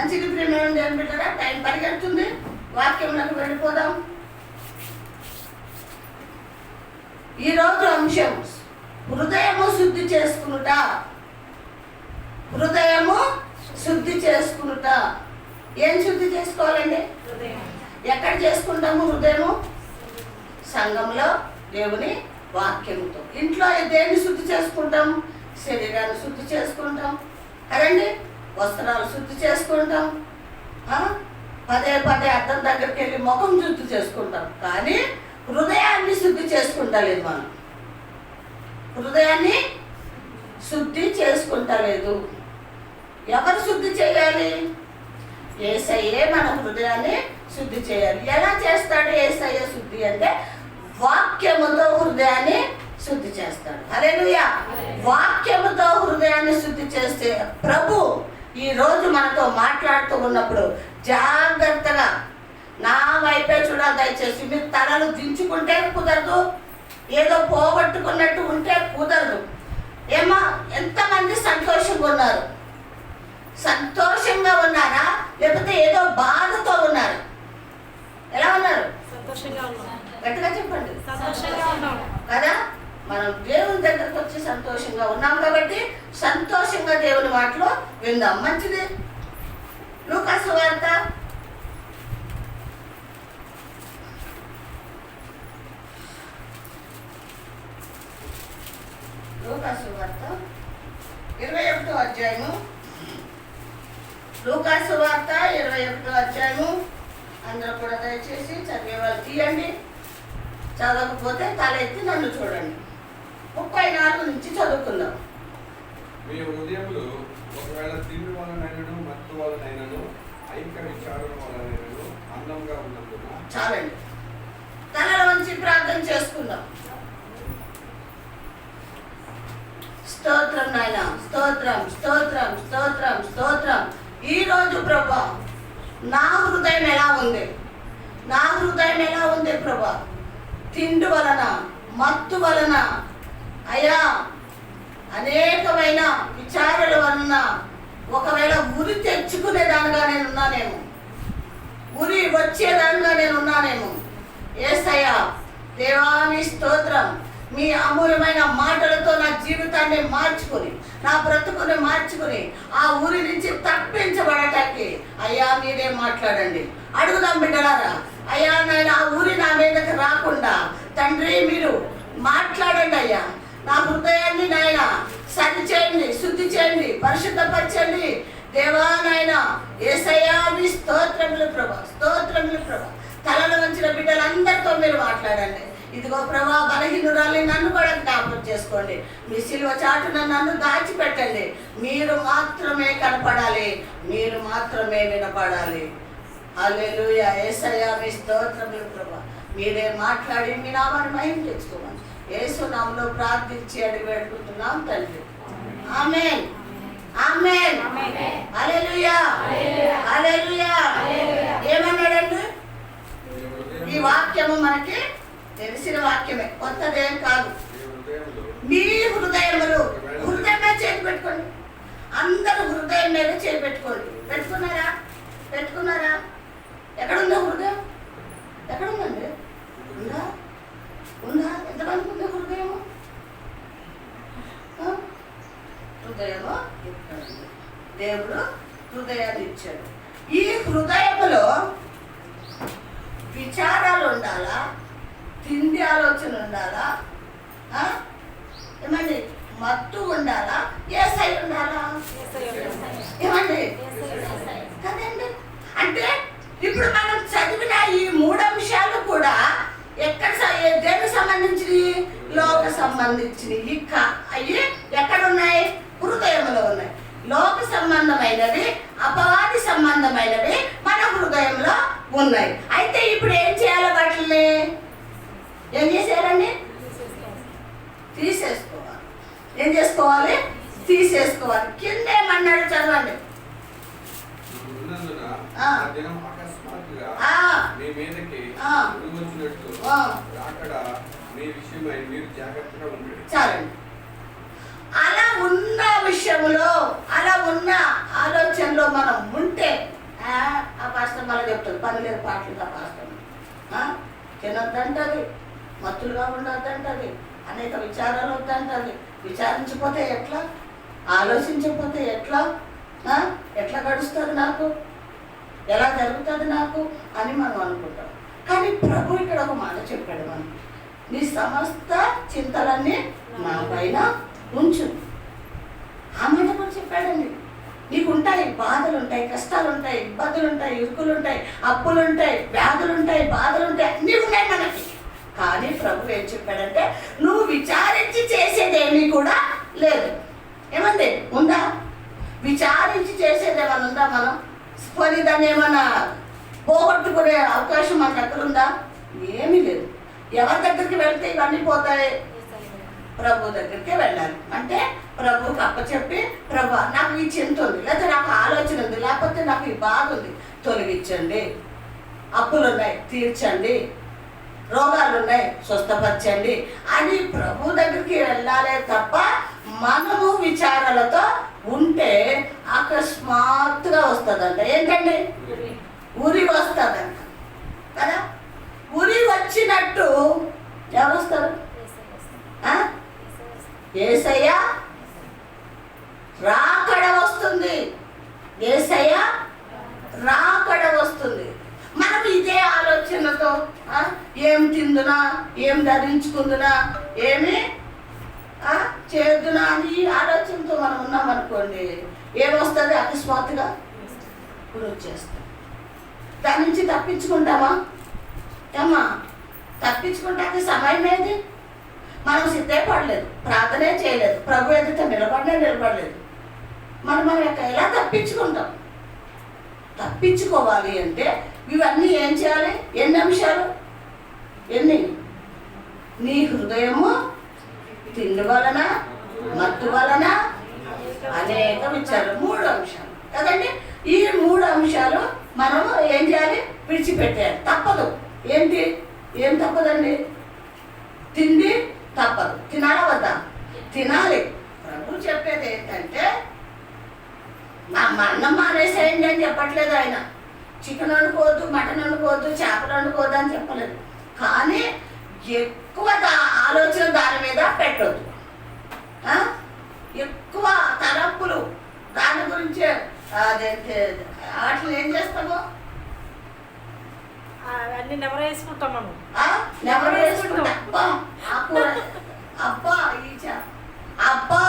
మంచిది ప్రేమ దేవుని బిడ్డరా, టైం పరిగెడుతుంది. వాక్యంలోకి వెళ్ళిపోదాం. ఈరోజు అంశం హృదయము శుద్ధి చేసుకునుట. హృదయము శుద్ధి చేసుకునుట. ఏం శుద్ధి చేసుకోవాలండి? ఎక్కడ చేసుకుంటాము హృదయము? సంఘంలో దేవుని వాక్యముతో. ఇంట్లో దేన్ని శుద్ధి చేసుకుంటాం? శరీరాన్ని శుద్ధి చేసుకుంటాం కదండి. వస్త్రాలు శుద్ధి చేసుకుంటాం. పదే పదే అద్దం దగ్గరికి వెళ్ళి ముఖం శుద్ధి చేసుకుంటాం. కానీ హృదయాన్ని శుద్ధి చేసుకుంటలేదు. మనం హృదయాన్ని శుద్ధి చేసుకుంటలేదు. ఎవరు శుద్ధి చేయాలి? యేసయ్యే మన హృదయాన్ని శుద్ధి చేయాలి. ఎలా చేస్తాడు యేసయ్య శుద్ధి అంటే వాక్యముతో హృదయాన్ని శుద్ధి చేస్తాడు. హల్లెలూయా. వాక్యముతో హృదయాన్ని శుద్ధి చేస్తే ప్రభు ఈ రోజు మనతో మాట్లాడుతూ ఉన్నప్పుడు జాగ్రత్తగా నా వైపే చూడాలి. దయచేసి మీరు తలలు దించుకుంటే కుదరదు, ఏదో పోగొట్టుకున్నట్టు ఉంటే కుదరదు. ఏమా ఎంతమంది సంతోషంగా ఉన్నారు? సంతోషంగా ఉన్నారా లేకపోతే ఏదో బాధతో ఉన్నారు? ఎలా ఉన్నారు? గట్టిగా చెప్పండి. కదా, మనం దేవుని దగ్గరకు వచ్చి సంతోషంగా ఉన్నాం కాబట్టి సంతోషంగా దేవుని మాటలు విందాం. మంచిది. లూకా సువార్త 21వ అధ్యాయము. లూకా సువార్త 21వ అధ్యాయము. అందరూ కూడా దయచేసి చదివేవాళ్ళు తీయండి. చదవకపోతే తల ఎత్తి నన్ను చూడండి. 34 నుంచి చదువుకుందాం. మీ హృదయములు ఒకవేళ తిండి వలనైనను మత్తు వలనైనను ఐక్య విచారణ వలనైనను అందంగా ఉన్నందున. చాలండి. తలలో నుంచి ప్రార్థన చేసుకుందాం. స్తోత్రం నాయన, స్తోత్రం స్తోత్రం స్తోత్రం స్తోత్రం. ఈరోజు ప్రభా నా హృదయం ఎలా ఉంది? నా హృదయం ఎలా ఉంది ప్రభా? తిండి వలన, మత్తు వలన, అయ్యా అనేకమైన విచారాల వలన ఒకవేళ ఉరి తెచ్చుకునేదానిగా నేను ఉన్నానేమో, ఉరి వచ్చేదానిగా నేను ఉన్నానేమో. యేసయ్యా దేవాని స్తోత్రం. మీ అమూల్యమైన మాటలతో నా జీవితాన్ని మార్చుకుని, నా బ్రతుకుని మార్చుకుని ఆ ఊరి నుంచి తప్పించబడటానికి అయ్యా మీరే మాట్లాడండి. అడుగుదాం బిడ్డలారా. అయ్యా నాయన ఆ ఊరి నా మీదకి రాకుండా తండ్రి మీరు మాట్లాడండి. అయ్యా నా హృదయాన్ని నాయన సరి చేయండి, శుద్ధి చేయండి, పరిశుద్ధపరచండి. దేవా నాయన యేసయ్యా మీ స్తోత్రములు ప్రభా, స్తోత్రములు ప్రభా. తలలో వంచిన బిడ్డలందరితో మీరు మాట్లాడండి. ఇదిగో ప్రభా బలహీనురాలి నన్ను కూడా జ్ఞాపకం చేసుకోండి. మీ సిలువ చాటున నన్ను దాచిపెట్టండి. మీరు మాత్రమే కనపడాలి, మీరు మాత్రమే వినపడాలి. హల్లెలూయా. యేసయ్యా మీ స్తోత్రములు ప్రభా. మీరే మాట్లాడి మీ నామాన్ని మహిమ తెచ్చుకోమని యేసు నామములో ప్రార్థించి అడిగి పెట్టుకుంటున్నాం తండ్రి. ఆమేన్, ఆమేన్, హల్లెలూయా, హల్లెలూయా. ఏమన్నాడండి? ఈ వాక్యము మనకి తెలిసిన వాక్యమే, కొత్తదేం కాదు. మీ హృదయములు, హృదయమే చేతి పెట్టుకోండి. అందరూ హృదయం మీద చేతి పెట్టుకోండి. పెట్టుకున్నారా? పెట్టుకున్నారా? ఎక్కడుందో హృదయం? ఎక్కడుందండి? ఉందా? ఉందా? ఎంతమందికి ఉందా హృదయము? హృదయము దేవుడు హృదయాన్ని ఇచ్చాడు. ఈ హృదయములో విచారాలు ఉండాలా? తిండి ఆలోచన ఉండాలా? ఏమండి మత్తు ఉండాలా? యేసయ్య ఉండాలా? ఏమండి కదండి. అంటే ఇప్పుడు మనం చదివిన ఈ 3 అంశాలు కూడా ఎక్కడ దేనికి సంబంధించినవి? లోక సంబంధించినవి. అవి ఎక్కడున్నాయి? హృదయంలో ఉన్నాయి. లోక సంబంధమైనవి, అపవాది సంబంధమైనవి మన హృదయంలో ఉన్నాయి. అయితే ఇప్పుడు ఏం చేయాలి? వాటిని ఏం చేసేయాలండి? తీసేసుకోవాలి. ఏం చేసుకోవాలి? తీసేసుకోవాలి. కింద ఏమన్నాడు చదవండి. చాలండి. అలా ఉన్న విషయంలో, అలా ఉన్న ఆలోచనలో మనం ఉంటే చెప్తుంది, పని లేదు పాటలుగా పాస్తాను, తినొద్దంటది, మత్తులుగా ఉండొద్దంటది, అనేక విచారాలు వద్దంటది. విచారించిపోతే ఎట్లా, ఆలోచించకపోతే ఎట్లా, ఎట్లా గడుస్తుంది నాకు, ఎలా జరుగుతుంది నాకు అని మనం అనుకుంటాం. కానీ ప్రభు ఇక్కడ ఒక మాట చెప్పాడు మనకి, నీ సమస్త చింతలన్నీ నా పైన ఉంచు. ఆ మాట కూడా చెప్పాడండి. నీకుంటాయి బాధలు ఉంటాయి, కష్టాలు ఉంటాయి, ఇబ్బందులు ఉంటాయి, ఇరుకులు ఉంటాయి, అప్పులు ఉంటాయి, వ్యాధులు ఉంటాయి, బాధలు ఉంటాయి, అన్నీ ఉన్నాయి మనకి. కానీ ప్రభు ఏం చెప్పాడంటే నువ్వు విచారించి చేసేదేమీ కూడా లేదు. ఏమంది ఉందా? విచారించి చేసేది ఏమన్నా ఉందా? మనం పోనీ దాన్ని ఏమన్నా పోగొట్టుకునే అవకాశం మన దగ్గర ఉందా? ఏమీ లేదు. ఎవరి దగ్గరికి వెళ్తే ఇవన్నీ పోతాయి? ప్రభు దగ్గరికే వెళ్ళాలి. అంటే ప్రభుకి అప్పచెప్పి, ప్రభు నాకు ఈ చింత ఉంది, లేకపోతే నాకు ఆలోచన ఉంది, లేకపోతే నాకు ఈ బాధ ఉంది, తొలగించండి. అప్పులు ఉన్నాయి తీర్చండి, రోగాలు ఉన్నాయి స్వస్థపరచండి అని ప్రభు దగ్గరికి వెళ్ళాలే తప్ప మనము విచారాలతో ఉంటే అకస్మాత్తుగా వస్తుందంట. ఏంటండి? ఉరి వస్తుందంట కదా. ఉరి వచ్చినట్టు ఎవరు వస్తారు? యేసయ్య రాకడ వస్తుంది. యేసయ్య రాకడ వస్తుంది. మనం ఇదే ఆలోచనతో ఏం తిందునా, ఏం ధరించుకుందునా, ఏమి చేద్దునా అని ఈ ఆలోచనతో మనం ఉన్నామనుకోండి, ఏమొస్తుంది? అకస్మాత్తుగా ఇప్పుడు వచ్చేస్తాం. దాని నుంచి తప్పించుకుంటామా? ఏమ్మా, తప్పించుకుంటానికి సమయం ఏది? మనం సిద్ధపడలేదు, ప్రార్థనే చేయలేదు, ప్రభు ఎదుట నిలబడలేదు. మనం ఎలా తప్పించుకుంటాం? తప్పించుకోవాలి అంటే ఇవన్నీ ఏం చేయాలి? ఎన్ని అంశాలు? ఎన్ని? నీ హృదయము తిండి వలన, మత్తు వలన, అనేక విచారాలు. 3 అంశాలు కదండి. ఈ 3 అంశాలు మనము ఏం చేయాలి? విడిచిపెట్టాలి. తప్పదు. ఏంటి? ఏం తప్పదండి? తిండి తప్పదు. తినాలా వద్దా? తినాలి. ప్రభు చెప్పేది ఏంటంటే అన్నం మానేసేయండి అని చెప్పట్లేదు ఆయన. చికెన్ వండుకోవద్దు, మటన్ వండుకోవద్దు, చేపలు వండుకోవద్దు అని చెప్పలేదు. కానీ ఎక్కువ ఆలోచన దాని మీద పెట్టొద్దు. ఎక్కువ తలంపులు దాని గురించే అదేంటే వాటిని ఏం చేస్తాము? అన్ని నెవరు వేసుకుంటాం మనం. నెవరు వేసుకుంటాం. అబ్బా అబ్బా ఈ అబ్బా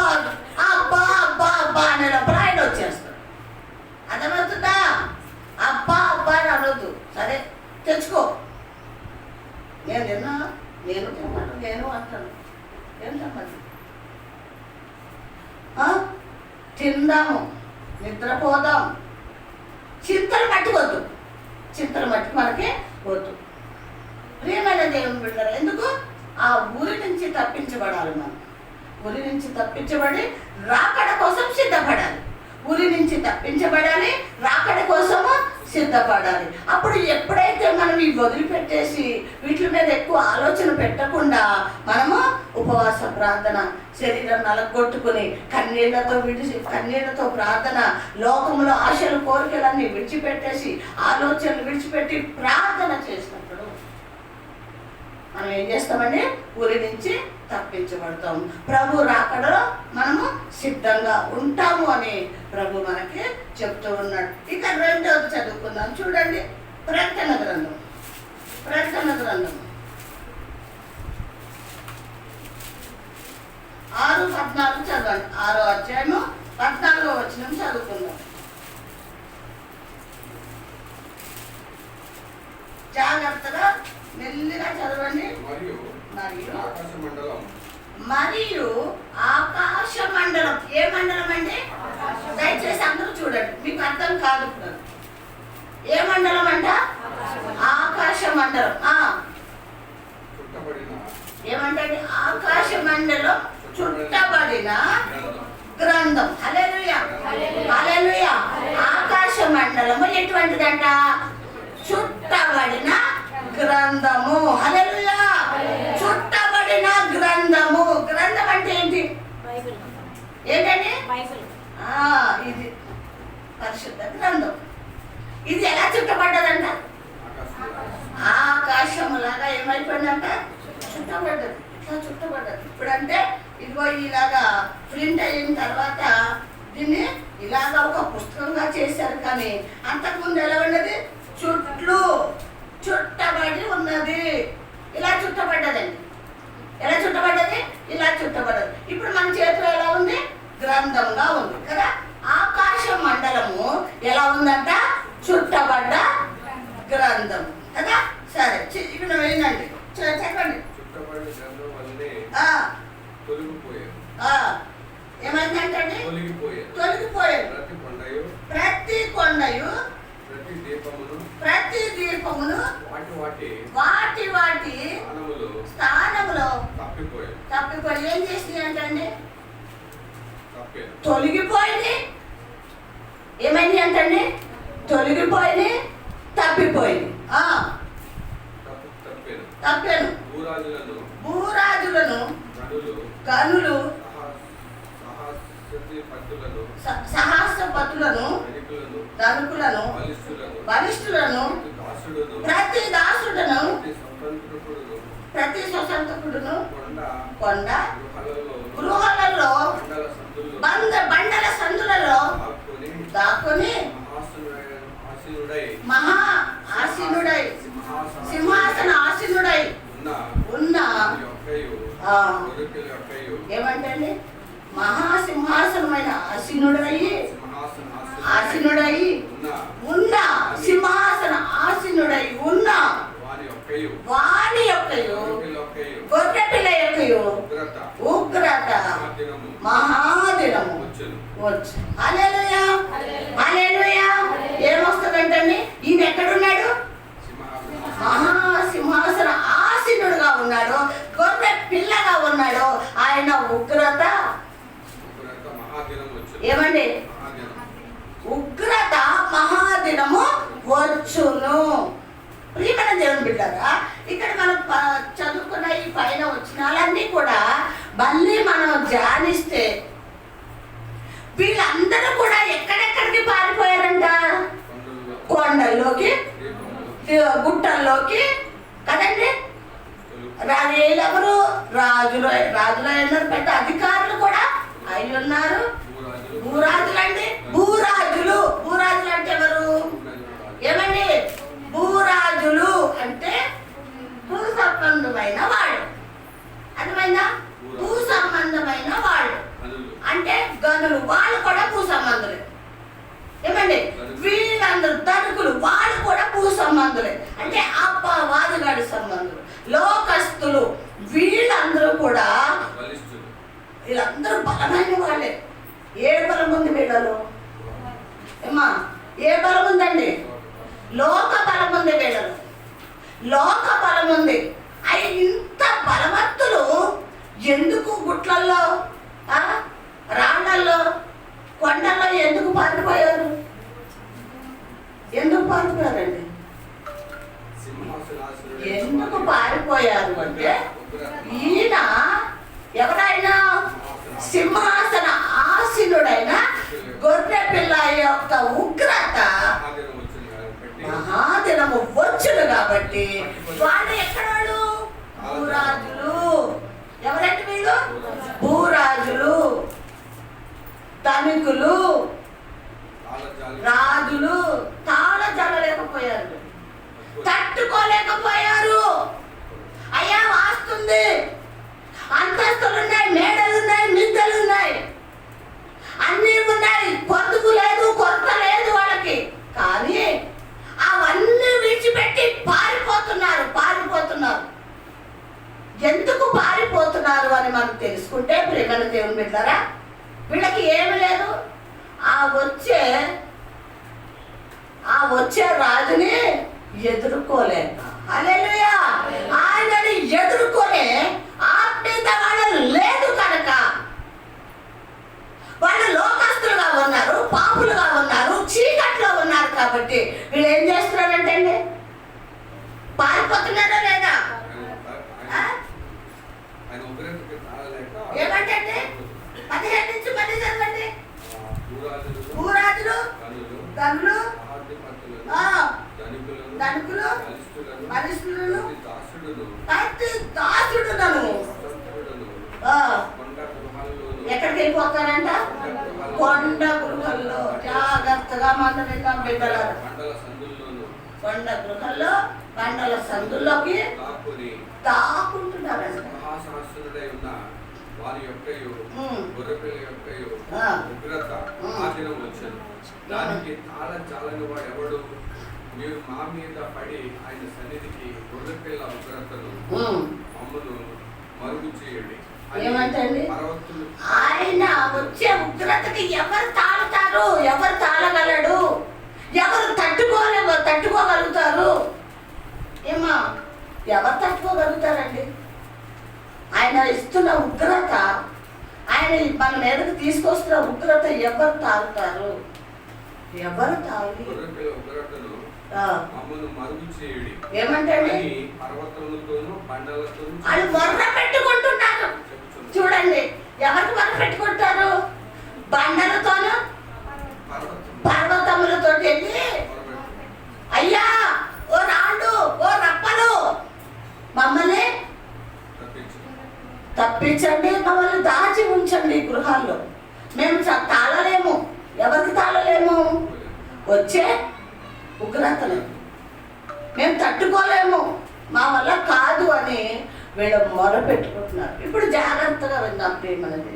అబ్బా అబ్బా అబ్బా అనే లోపల ఆయన వచ్చేస్తాడు. అర్థమవుతుందా? అబ్బా అబ్బా అని అనొద్దు. సరే తెచ్చుకో, నేను తిన్నా, నేను తిన్నాను, నేను అంటాను. ఏం సంబంధం? తిందాము, నిద్రపోదాం, చింతలు మట్టుకోవద్దు. చింతలు మట్టుకు మనకి వద్దు. ప్రియమైన దేవుని బిడ్డలు, ఎందుకు? ఆ ఊరి నుంచి తప్పించబడాలి. మనం ఉరి నుంచి తప్పించబడి రాకడ కోసం సిద్ధపడాలి. ఉరి నుంచి తప్పించబడాలి, రాకడ కోసము సిద్ధపడాలి. అప్పుడు ఎప్పుడైతే మనం ఈ వదిలిపెట్టేసి వీటి మీద ఎక్కువ ఆలోచన పెట్టకుండా మనము ఉపవాస ప్రార్థన, శరీరం నలగొట్టుకుని కన్నీళ్లతో ప్రార్థన, లోకంలో ఆశలు కోరికలన్నీ విడిచిపెట్టేసి ఆలోచనలు విడిచిపెట్టి ప్రార్థన చేసినప్పుడు మనం ఏం చేస్తామండి? ఊరి నుంచి తప్పించబడతాం. ప్రభు రాకడలో మనము సిద్ధంగా ఉంటాము అని ప్రభు మనకి చెప్తూ ఉన్నాడు. ఇక 2వది చదువుకుందాం. చూడండి, ప్రకటన గ్రంథం 6:14 చదవండి. 6వ అధ్యాయము 14వ వచనం చదువుకుందాం. జాగ్రత్తగా మెల్లిగా చదవండి. మరియు ఆకాశ మండలం. ఏ మండలం అండి? దయచేసి అందరూ చూడండి, మీకు అర్థం కాదు. ఏ మండలం అంట? ఆకాశ మండలం. ఏమంటే ఆకాశ మండలం చుట్టబడిన గ్రంథం. హల్లెలూయా, హల్లెలూయా. ఆకాశ మండలము ఎటువంటిదంట? చుట్టబడిన గ్రంథము. హల్లెలూయా, చుట్టబడిన గ్రంథము. గ్రంథం అంటే ఏంటి? ఏంటండి? ఇది పరిశుద్ధ గ్రంథం. ఇది ఎలా చుట్టబడ్డదంట? ఇప్పుడంటే ఇదిగో ఇలాగా ప్రింట్ అయిన తర్వాత దీన్ని ఇలాగా ఒక పుస్తకంగా చేశారు. కానీ అంతకుముందు ఎలా ఉన్నది? చుట్టబడి ఉన్నది. ఇలా చుట్టబడ్డదండి. ఎలా చుట్టబడ్డది? ఇలా చుట్టబడ్డది. ఇప్పుడు మన చేతిలో ఎలా ఉంది? గ్రంథంగా ఉంది కదా. ఆకాశ మండలము ఎలా ఉందంట? చుట్టబడ్డ గ్రంథం కదా. సరే ఇక్కడ ఏంటండి చెప్పండి. చుట్టబడిన గ్రంథం వల్లనే తొలగిపోయారు. ఏమైందంటండి? తొలగిపోయారు. ప్రతి కొండయు ప్రతి దీపమును వాటి స్థానములో తప్పిపోయి ఏం చేసింది అంటండి? తొలగిపోయింది. ఏమైంది అంటండి? తొలగిపోయింది, తప్పిపోయింది. తప్పాను. భూరాజులను గనులు సహస్రపతులను ధనుకులను బలిష్ఠులను ప్రతి దాసుడును ప్రతి స్వతంత్రుడును కొండ గృహాలలో బండల సందులలో దాక్కుని మహా ఆసీనుడై సింహాసన ఆసీనుడై ఉన్న ఏమంటండి? మహాసింహాసనమైన ఆసీనుడై ఉన్న సింహాసన ఆసీనుడై ఉన్న వాని యొక్కయు గొర్రె పిల్ల యొక్కయు ఉగ్రత మహాదినము వచ్చు. హల్లెలూయా, హల్లెలూయా. ఏమొస్తుందంటండి? ఈయన ఎక్కడున్నాడు? మహాసింహాసన ఆసీనుడుగా ఉన్నాడు, గొర్రె పిల్లగా ఉన్నాడు. ఆయన ఉగ్రత ఏమండి? ఉగ్రత మహాదినము వచ్చును. ప్రియమైన దేవుని బిడ్డలారా, ఇక్కడ మనం చదువుకున్న ఈ పైన వచనాలన్నీ కూడా మళ్ళీ మనం ధ్యానిస్తే వీళ్ళందరూ కూడా ఎక్కడెక్కడికి పారిపోయారంట? కొండల్లోకి, గుట్టల్లోకి కదండి. రాజులెవరు? రాజులు అయినారు, పెద్ద అధికారులు కూడా అయి ఉన్నారు. భూరాజులండి. భూరాజులు అంటే ఎవరు? ఏమండి? భూరాజులు అంటే భూ సంబంధమైన వాళ్ళు. అర్థమైందా? భూ సంబంధమైన వాళ్ళు అంటే గనులు, వాళ్ళు కూడా భూ సంబంధులే. ఏమండి? వీళ్ళందరూ ధనికులు, వాళ్ళు కూడా భూ సంబంధులే. అంటే అప్పవాదిగాడి సంబంధులు, లోకస్తులు, వీళ్ళందరూ కూడా వీళ్ళందరూ బలమైన వాళ్ళే. ఏ బలం ఉంది వీళ్ళలో? ఏమా ఏ బలం ఉందండి? లోక బలం ఉంది వీళ్ళలో. లోక బలం ఉంది. అవి ఇంత బలవంతులు ఎందుకు గుట్లల్లో, రాళ్ళల్లో, కొండల్లో ఎందుకు పారిపోయారు? ఎందుకు పారిపోయారండి? ఎందుకు పారిపోయారు అంటే ఈయన ఎవరైనా సింహాసన ఆసీనుడైన గొర్రె పిల్ల యొక్క ఉగ్రత మహాదినము వచ్చును కాబట్టి వాళ్ళు ఎక్కడాడు? భూరాజులు. ఎవరంటే వీళ్ళు? భూరాజులు, ధనికులు, రాజులు తాళజాలలేకపోయారు, తట్టుకోలేకపోయారు. అయ్యా వాస్తుంది, అంతస్తులున్నాయి, మేడలున్నాయి, మిద్దెలున్నాయి, అన్నీ ఉన్నాయి, పొదుపు లేదు, కొరత లేదు వాళ్ళకి. కానీ అవన్నీ విడిచిపెట్టి పారిపోతున్నారు. ఎందుకు పారిపోతున్నారు అని మనం తెలుసుకుంటే ప్రేమల దేవుని బిడ్డలారా, వీళ్ళకి ఏమి లేదు. ఆ వచ్చే రాజుని ఎదుర్కోలేక, హల్లెలూయా, ఆయనని ఎదుర్కొనే ఆత్మీయత వాళ్ళు లేదు కనుక వాళ్ళు లోకస్తులుగా ఉన్నారు, పాపులుగా ఉన్నారు, చీకట్లో ఉన్నారు. కాబట్టి వీళ్ళు ఏం చేస్తున్నారంటే అండి? పారిపోతున్నారా లేదా? ఏమంటే 15 నుంచి మళ్ళీ చదవండి. భూరాజులు, గనులు, ధనికులు, బలిష్ఠులను, ప్రతి దాసుడును ఆ, కొండ గృహాల్లోను ఎక్కడికి వెళ్ళిపోతారంట? కొండ గృహల్లో. జాగ్రత్తగా మాట విందాం బిడ్డలారా. బండల సందుల్లోను కొండ గృహల్లో బండల సందుల్లోకి దాక్కుంటున్నారంట. మహాసహస్రుడై ఉన్న వారి యొక్కయు ఉమ్. గొర్రెపిల్ల యొక్కయు ఆ. ఉగ్రత ఆ దినం వచ్చాను. దానికి తాళం చాలని వాడు ఎవడు? మీరు మా మీద పడి ఆయన సన్నిధికి గొర్రెపిల్ల ఉగ్రతను ఉమ్. మమ్మను మరుగు చేయండి. అని ఏమంటండి? పర్వతులు ఆయన వచ్చే ఉగ్రతకి ఎవరు తాళుతారు? ఎవరు తాళగలడు? ఎవరు తట్టుకోగలుగుతారు? ఏమా, ఎవరు తట్టుకోగలుగుతారండి? ఆయన ఇస్తున్న ఉగ్రత, ఆయన మన మీదకి తీసుకొస్తున్న ఉగ్రత ఎవరు తాగుతారు? ఎవరు తాగి గొర్రెపిల్ల ఉగ్రతను మమ్మను మరుగు చేయుడి. ఏమంటండి? అని పర్వతములతోనూ బండలతోనూ వాళ్ళు మొర్ర పెట్టుకుంటున్నారు. చూడండి, ఎవరికి మొర్ర పెట్టుకుంటారు? బండలతోనూ పర్వతములతో వెళ్ళి, అయ్యా ఓ రాళ్ళు, ఓ రప్పలు, మమ్మల్ని తప్పించండి, మమ్మల్ని దాచి ఉంచండి గృహాల్లో. మేము తాళలేము. ఎవరికి తాళలేము? వచ్చే ఉగ్రతలు మేము తట్టుకోలేము, మా వల్ల కాదు అని వీళ్ళు మొర పెట్టుకుంటున్నారు. ఇప్పుడు జాగ్రత్తగా విందాం ప్రేమనది.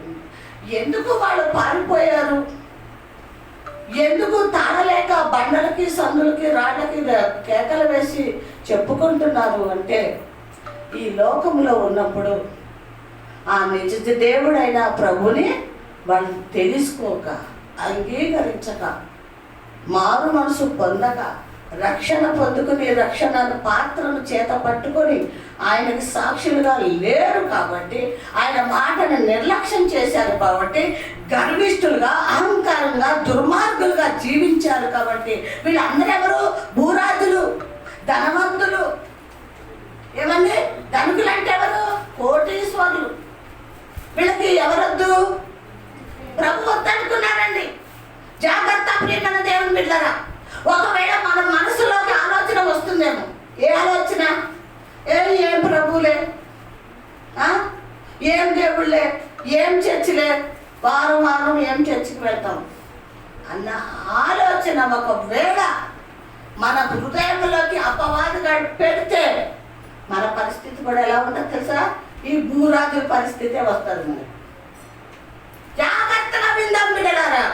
ఎందుకు వాళ్ళు పారిపోయారు? ఎందుకు తాళలేక బండలకి సందులకి రాళ్ళకి కేకలు వేసి చెప్పుకుంటున్నారు అంటే, ఈ లోకంలో ఉన్నప్పుడు ఆ నిజ దేవుడైన ప్రభుని వాళ్ళు తెలుసుకోక, అంగీకరించక, మారు మనసు పొందక, రక్షణ పొందుకుని రక్షణ పాత్రను చేత పట్టుకొని ఆయనకి సాక్షులుగా లేరు కాబట్టి, ఆయన మాటను నిర్లక్ష్యం చేశారు కాబట్టి, గర్విష్ఠులుగా, అహంకారంగా, దుర్మార్గులుగా జీవించారు కాబట్టి, వీళ్ళందరూ ఎవరు? భూరాజులు, ధనవంతులు. ఏమండి? ధనికులు అంటే ఎవరు? కోటీశ్వరులు. వీళ్ళకి ఎవరొద్దు? ప్రభు వద్దనుకున్నారండి. జాగ్రత్త ప్రియమైన దేవుని బిడ్డలారా. ఒకవేళ మన మనసులోకి ఆలోచన వస్తుందేమో. ఏ ఆలోచన? ఏం ప్రభులే, ఏం దేవుళ్ళే, ఏం చర్చిలే, వారం వారం ఏం చర్చికి వెళ్తాం అన్న ఆలోచన ఒకవేళ మన హృదయంలోకి అపవాదిగా పెడితే మన పరిస్థితి కూడా ఎలా ఉంటుందో తెలుసా? ఈ భూరాజుల పరిస్థితే వస్తుంది మనకి. జాగ్రత్తగా విందాం బిడ్డలారా.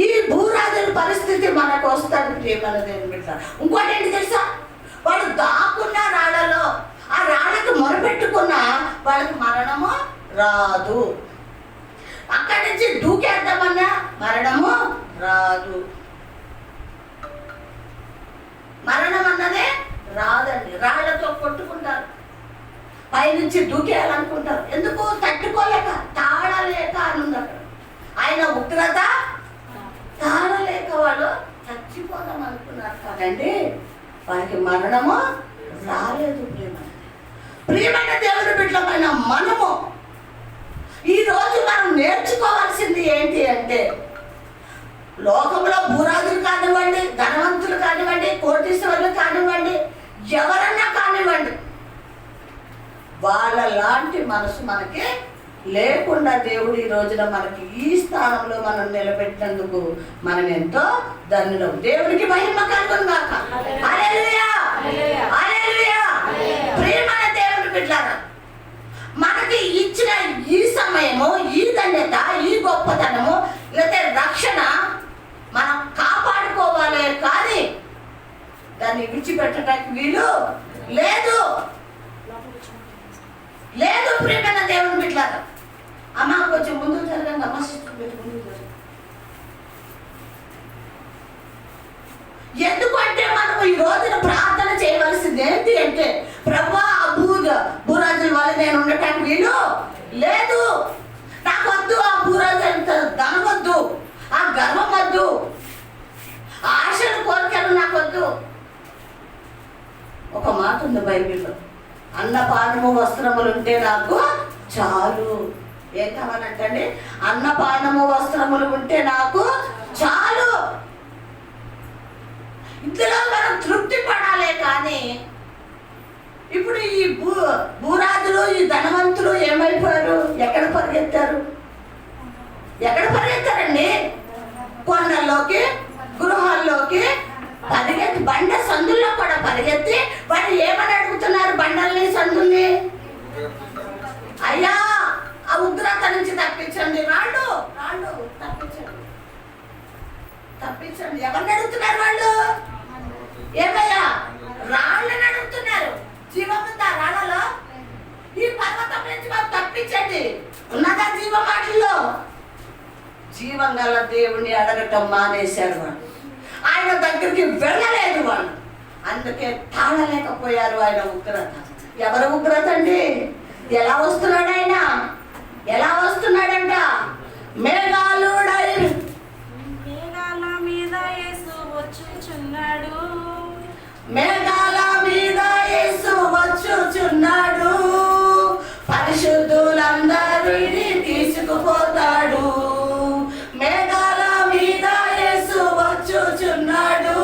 ఈ భూరాజుల పరిస్థితి మనకు వస్తుంది ప్రియమైన దేవుని బిడ్డ. ఇంకోటి ఏంటి తెలుసా? వాడు దాక్కున్న రాళ్ళలో, ఆ రాళ్ళకి మొరపెట్టుకున్న వాళ్ళకి మరణము రాదు. అక్కడి నుంచి దూకేద్దామన్నా మరణము రాదు. మరణం అన్నదే రాదండి. రాళ్లతో కొట్టుకుంటారు, పైనుంచి దూకేయాలనుకుంటారు. ఎందుకు? తట్టుకోలేక, తాళలేక అని ఉంది అక్కడ. ఆయన ఉగ్రత తాళలేక వాళ్ళు చచ్చిపోదాం అనుకున్నారు కాదండి, వాళ్ళకి మరణము రాలేదు. ప్రియమైన దేవుని బిడ్డలమైన మనము ఈరోజు మనం నేర్చుకోవాల్సింది ఏంటి అంటే, లోకంలో భూరాజులు కానివ్వండి, ధనవంతులు కానివ్వండి, కోటీశ్వరులు కానివ్వండి, ఎవరన్నా కానివ్వండి, వాళ్ళ లాంటి మనసు మనకి లేకుండా దేవుడు ఈ రోజున మనకి ఈ స్థానంలో మనం నిలబెట్టినందుకు మనం ఎంతో ధన్యులం. దేవునికి మహిమ కలుగుగాక. హల్లెలూయా, హల్లెలూయా. ప్రియమైన దేవుని బిడ్డలారా, మనకి ఇచ్చిన ఈ సమయము, ఈ ధన్యత, ఈ గొప్పతనము, లేకపోతే రక్షణ మనం కాపాడుకోవాలి కానీ దాన్ని విడిచిపెట్టడానికి వీలు లేదు. లేదు ప్రియమైన దేవుని బిడ్డలారా. అమ్మ కొంచెం ముందుకు జరగండి. అమ్మ సిస్టర్ పెట్టి ముందుకు జరగండి. ఎందుకంటే మనం ఈ రోజున ప్రార్థన చేయవలసింది ఏంటి అంటే, ప్రభువా ఆ భూరాజుల వల్ల నేను ఉండటానికి వీలు లేదు. నాకు వద్దు ఆ భూరాజు అంత ధనం వద్దు, ఆ గర్వం వద్దు, ఆశలు కోరికలు నాకు వద్దు. ఒక మాట ఉంది బైబిల్లో, అన్నపానము వస్త్రములు ఉంటే నాకు చాలు. ఏం కావాలంటండి? అన్నపానము వస్త్రములు ఉంటే నాకు చాలు. ఇందులో మనం తృప్తి పడాలే కానీ ఇప్పుడు ఈ భూరాజులు ఈ ధనవంతులు ఏమైపోయారు? ఎక్కడ పరిగెత్తారు? ఎక్కడ పరిగెత్తారండి? కొండల్లోకి, గృహాల్లోకి పరిగెత్తి, బండ సందుల్లో కూడా పరిగెత్తి వారు ఏమని అడుగుతున్నారు? బండల్ని, సందుల్ని, అయ్యా ఆ ఉగ్రత నుంచి తప్పించండి, రాళ్ళు రాళ్ళు తప్పించండి, తప్పించండి. ఎవరిని అడుగుతున్నారు వాళ్ళు? ఏమయ్యా? రాళ్ళని అడుగుతున్నారు. జీవం ఉందా రాళ్ళలో? ఈ పర్వతం నుంచి మాకు తప్పించండి. ఉన్నదా జీవం మాటల్లో? జీవం గల దేవుణ్ణి అడగటం మానేశారు వాళ్ళు. ఆయన దగ్గరికి వెళ్ళలేదు వాళ్ళు. అందుకే తాళలేకపోయారు ఆయన ఉగ్రత. ఎవరు ఉగ్రత అండి? ఎలా వస్తున్నాడు ఆయన? ఎలా వస్తున్నాడంట? మేఘాలుడై, మేఘాల మీద యేసు వచ్చుచున్నాడు, మేఘాల మీద యేసు వచ్చుచున్నాడు, పరిశుద్ధులందరినీ తీసుకుపోతాడు. మేఘాల మీద యేసు వచ్చుచున్నాడు,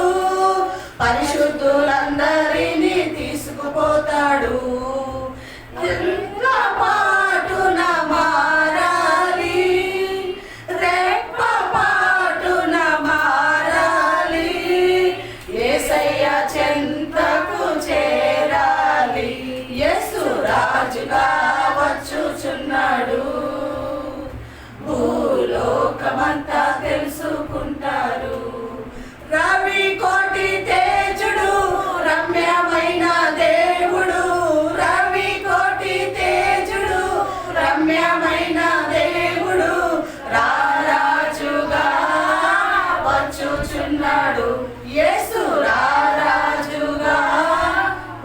పరిశుద్ధులందరినీ తీసుకుపోతాడు. పాటున మారాలి, రెప్పపాటున మారాలి, యేసయ్య చెంతకు చేరాలి. యేసు రాజుగా వచ్చుచున్నాడు. భూలోకమంతా తెలుసుకుంటారు. రవి కోటి తేజుడు, రమ్యమైన దేవుడు, రవి కోటి తేజుడు, రమ్యమైన దేవుడు, రారాజుగా వచ్చుచున్నాడు. యేసు రారాజుగా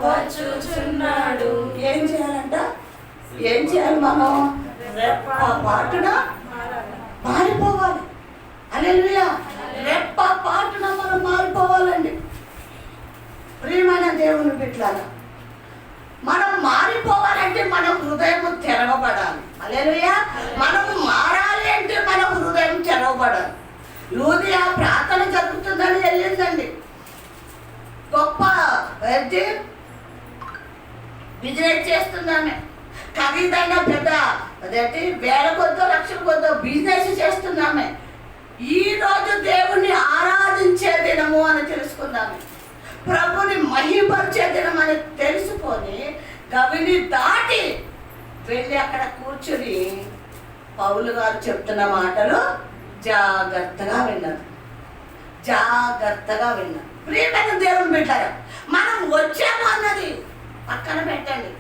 వచ్చుచున్నాడు. ఏం చేయాలంట? ఏం చేయాలి మనం? రెప్పపాటున మారిపోవాలి. హల్లెలూయా. రెప్పపాటున మనం మారిపోవాలండి. ప్రియమైన దేవుని బిడ్డలారా, మనం మారిపోవాలంటే మన హృదయం తెరవబడాలి. హల్లెలూయా. మనము మారాలి అంటే మన హృదయం తెరవబడాలి. లూదియా ప్రార్థన జరుగుతుందని వెళ్ళిందండి. గొప్ప బిజినెస్ చేస్తుందామె. ఖరీదైన పెద్ద అదేంటి వేల కొద్దో లక్షల కొద్దో బిజినెస్ చేస్తున్నామే. ఈ రోజు దేవుణ్ణి ఆరాధించే దినము అని తెలుసుకుందామే. ప్రభుని మహిమపరిచే దినం అని తెలుసుకొని గవిని దాటి వెళ్ళి అక్కడ కూర్చుని పౌలు గారు చెప్తున్న మాటలు జాగ్రత్తగా విన్నారు. జాగ్రత్తగా విన్నారు. ప్రియమైన దేవుని బిడ్డారా, మనం వచ్చాము అన్నది పక్కన పెట్టండి.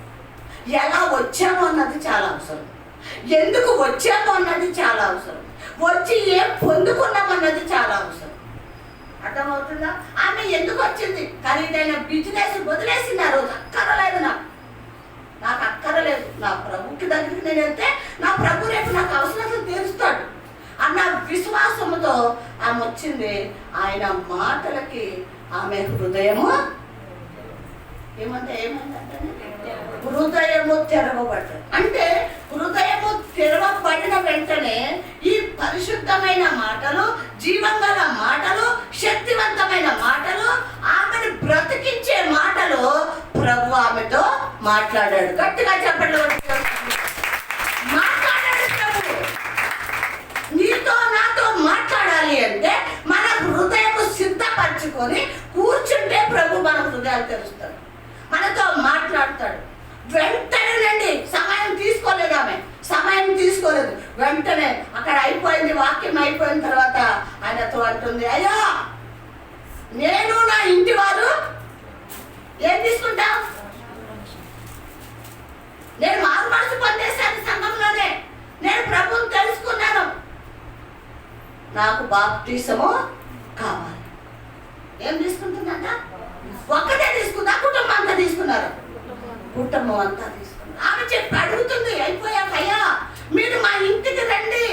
ఎలా వచ్చాము అన్నది చాలా అవసరం. ఎందుకు వచ్చాము అన్నది చాలా అవసరం. వచ్చి ఏం పొందుకున్నామన్నది చాలా అవసరం. అర్థమవుతుందా? ఆమె ఎందుకు వచ్చింది? ఖరీదైన బిజినెస్ వదిలేసింది. ఆ రోజు అక్కరలేదు, నాకు అక్కరలేదు. నా ప్రభుకి దగ్గరికి నేను వెళ్తే నా ప్రభు రేపు నాకు అవసరం తీరుస్తాడు అన్న విశ్వాసముతో ఆమె వచ్చింది. ఆయన మాటలకి ఆమె హృదయము ఏమంటే హృదయము తెరవబడ్డది. అంటే హృదయము తెరవబడిన వెంటనే ఈ పరిశుద్ధమైన మాటలు, జీవంగల మాటలు, శక్తివంతమైన మాటలు, ఆమెను బ్రతికించే మాటలు ప్రభు ఆమెతో మాట్లాడాడు. గట్టిగా చెప్పండి. మాట్లాడాడు ప్రభు. నీతో నాతో మాట్లాడాలి అంటే మన హృదయము సిద్ధపరచుకొని కూర్చుంటే ప్రభు మన హృదయాలు తెరుస్తాడు, మనతో మాట్లాడతాడు. వెంటనేనండి, సమయం తీసుకోలేదు ఆమె, సమయం తీసుకోలేదు. వెంటనే అక్కడ అయిపోయింది, వాక్యం అయిపోయిన తర్వాత ఆయనతో అంటుంది, అయ్యా నేను నా ఇంటి వారు ఏం తీసుకుంటా? నేను మారు మనసు పొందేశాను సంఘంలోనే, నేను ప్రభువుని తెలుసుకున్నాను, నాకు బాప్తిసము కావాలి. ఏం తీసుకుంటుందంట? ఒక్కటే తీసుకుందా? కుటుంబం అంతా తీసుకున్నారు. కుటుంబం అంతా తీసుకున్నారు. ఆమె చెప్పి అడుగుతుంది అయిపోయాక, అయ్యా మీరు మా ఇంటికి రండి,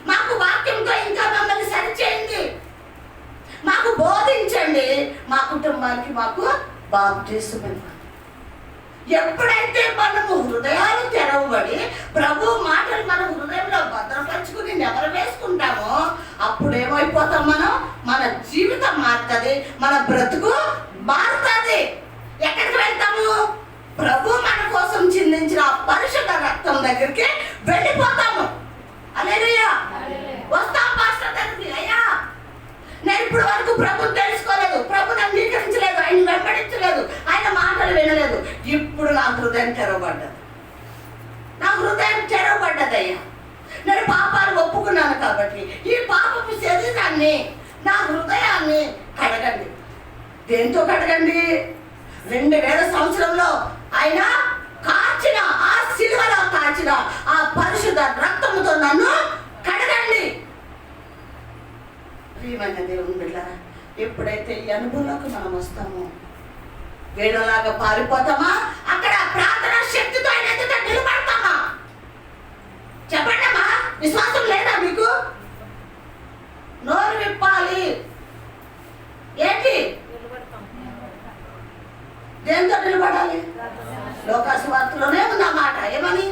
మాకు వాక్యంతో ఇంకా మమ్మల్ని సరిచేయండి, మాకు బోధించండి, మా కుటుంబానికి మాకు బాప్తిసం ఇవ్వండి. ఎప్పుడైతే మనము హృదయాలు తెరవబడి ప్రభు మాటలు మన హృదయంలో భద్రపరుచుకుని నెమరు వేసుకుంటామో అప్పుడు ఏమైపోతాం మనం? మన జీవితం మారుతుంది, మన బ్రతుకు మారుతుంది. ఎక్కడికి వెళ్తాము? ప్రభు మన కోసం చిందించిన ఆ పరిశుద్ధ రక్తం దగ్గరికి వెళ్ళిపోతాము. హల్లెలూయా. వస్తాం పాస్టర్ దగ్గరికి. అయ్యా, నేను ఇప్పుడు వరకు ప్రభుని తెలుసుకోలేదు, ప్రభుని అంగీకరించలేదు, ఆయన వెంబడించలేదు, ఆయన మాటలు వినలేదు. ఇప్పుడు నా హృదయం తెరవబడ్డది, నా హృదయం తెరవబడ్డది. అయ్యా, నేను పాపాలు ఒప్పుకున్నాను కాబట్టి ఈ పాపపు శరీరాన్ని, నా హృదయాన్ని కడగండి. దేంతో కడగండి? 2000 సంవత్సరంలో ఆయన కాచిన ఆ సిలువలో కాచిన ఆ పరిశుద్ధ రక్తముతో నన్ను కడగండి. ప్రియమైన దేవుని బిడ్డలారా, ఎప్పుడైతే ఈ అనుభవంలోకి మనం వస్తామో వేడలాగా పారిపోతామా? అక్కడ ప్రార్థన శక్తితో ఆయన ఎదుట నిలబడతామా? చెప్పండి అమ్మా, విశ్వాసం లేదా మీకు? నోరు విప్పాలి. ఏంటి? దేంతో నిలబడాలి? లోకాసు వార్తలోనే ఉందన్నమాట. ఏమని?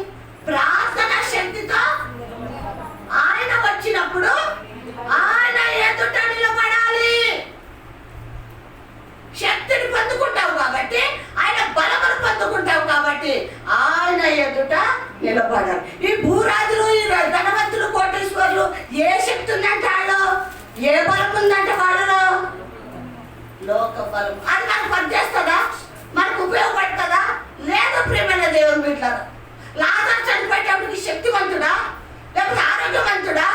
ప్రార్థన శక్తితో ఆయన వచ్చినప్పుడు ఆయన ఎదుట నిలబడాలి. శక్తిని పొందుకుంటావు కాబట్టి, ఆయన బలమును పొందుకుంటావు కాబట్టి ఆయన ఎదుట నిలబడాలి. ఈ భూరాజులు, ఈ ధనవంతులు, కోటీశ్వరులు ఏ శక్తి ఉందంటే వాళ్ళు, ఏ బలం ఉందంటే వాళ్ళలో లోక బలం. అది మనకు పనిచేస్తుందా? మనకు ఉపయోగపడుతుందా? లేదు. ప్రియమైన దేవుని బిడ్డలారా, లాజరు చనిపోయేటప్పటికి శక్తివంతుడా లేకపోతే ఆరోగ్యవంతుడా?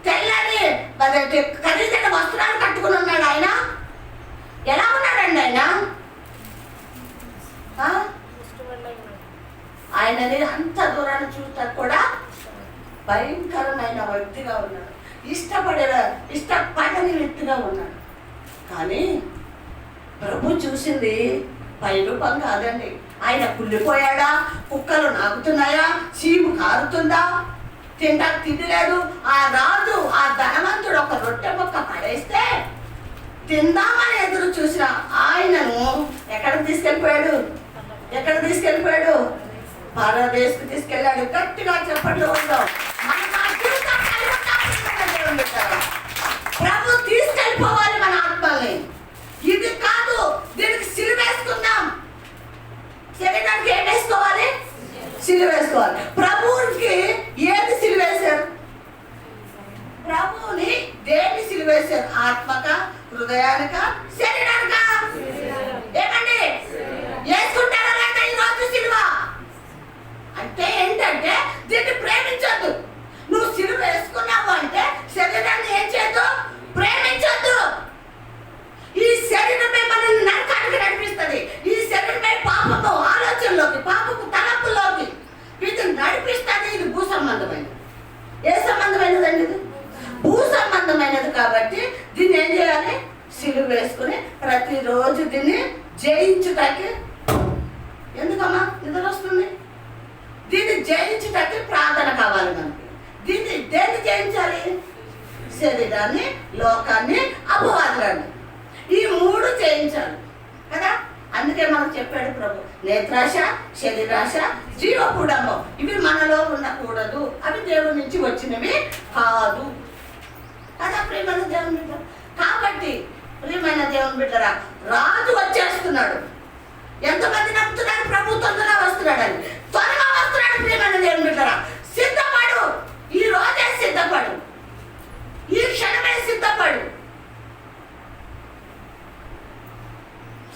తెల్లని ఖరీదైన వస్త్రాలు కట్టుకుని ఉన్నాడు ఆయన. ఎలా ఉన్నాడండి ఆయన? ఆయనని అంత దూరాన్ని చూస్తా కూడా భయంకరమైన వ్యక్తిగా ఉన్నాడు, ఇష్టపడని వ్యక్తిగా ఉన్నాడు. కానీ ప్రభు చూసింది పైరూపం కాదండి. ఆయన కుళ్ళిపోయాడా? కుక్కలు నాకుతున్నాయా? చీము కారుతుందా? తింటాకు తిండి లేదు. ఆ రాజు, ఆ ధనవంతుడు ఒక రొట్టె మొక్క పడేస్తే తిందామని ఎదురు చూసిన ఆయనను ఎక్కడికి తీసుకెళ్ళిపోయాడు? తీసుకెళ్ళిపోయాడు? పరదేశకు తీసుకెళ్ళాడు. గట్టిగా చెప్పండి. ప్రభు తీసుకెళ్ళిపోవాలి మన ఆత్మల్ని. ఇది కాదు, దీనికి సిలువేసుకుందాం. శరీరానికి ఏం వేసుకోవాలి? సిలువేసుకోవాలి. ప్రభువుకి ఏది సిలువేశారు? ప్రభువుని దేన్ని సిలువేశారు? ఆత్మక, హృదయానిక, శరీరానిక? ఏమండి, వేసుకుంటారా లేదా ఈరోజు సిలువ? అంటే ఏంటంటే దీన్ని ప్రేమించొద్దు. నువ్వు సిలువ వేసుకున్నావు అంటే శరీరాన్ని ఏం చేయొద్దు? ప్రేమించొద్దు. ఈ శరీరమే మనల్ని నరకానికి నడిపిస్తుంది. ఈ శరీరమే పాపపు ఆలోచనలోకి, పాపపు తలపుల్లోకి వీటిని నడిపిస్తుంది. ఇది భూ సంబంధమైనది. ఏ సంబంధమైనదండి? ఇది భూ సంబంధమైనది. కాబట్టి దీన్ని ఏం చేయాలి? సిలువ వేసుకుని ప్రతిరోజు దీన్ని జయించుటకి. ఎందుకమ్మా నిద్ర వస్తుంది? దీన్ని జయించుటకి ప్రార్థన కావాలి మనకి. దేన్ని జయించాలి? శరీరాన్ని, లోకాన్ని, అపవాదులను. ఈ 3 జయించాలి కదా. అందుకే మనకు చెప్పాడు ప్రభు, నేత్రాశ, శరీరాశ, జీవపుడంబం ఇవి మనలో ఉండకూడదు. అవి దేవుడి నుంచి వచ్చినవి కాదు కదా ప్రియమైన దేవుని బిడ్డ. కాబట్టి ప్రియమైన దేవుని బిడ్డరా, రాజు వచ్చేస్తున్నాడు. ఎంతమంది నమ్ముతున్నారు ప్రభు తొందరగా వస్తున్నాడని? త్వరగా వస్తున్నాడు. ప్రియమైన దేవుని బిడ్డరా, సిద్ధపడు. ఈ రోజే సిద్ధపడు. ఈ క్షణమే సిద్ధపడు.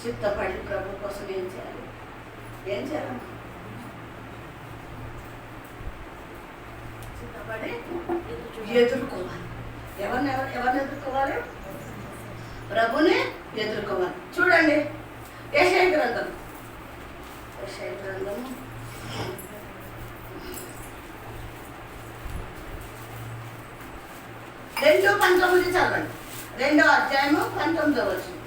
సిద్ధపడి ప్రభు కోసం ఏం చేయాలి? సిద్ధపడి ఎదుర్కోవాలి. ఎవరిని ఎదుర్కోవాలి? ప్రభుని ఎదుర్కోవాలి. చూడండి, యెషయా గ్రంథం 2:19 చదవండి. 2వ అధ్యాయము 19వ వచనం.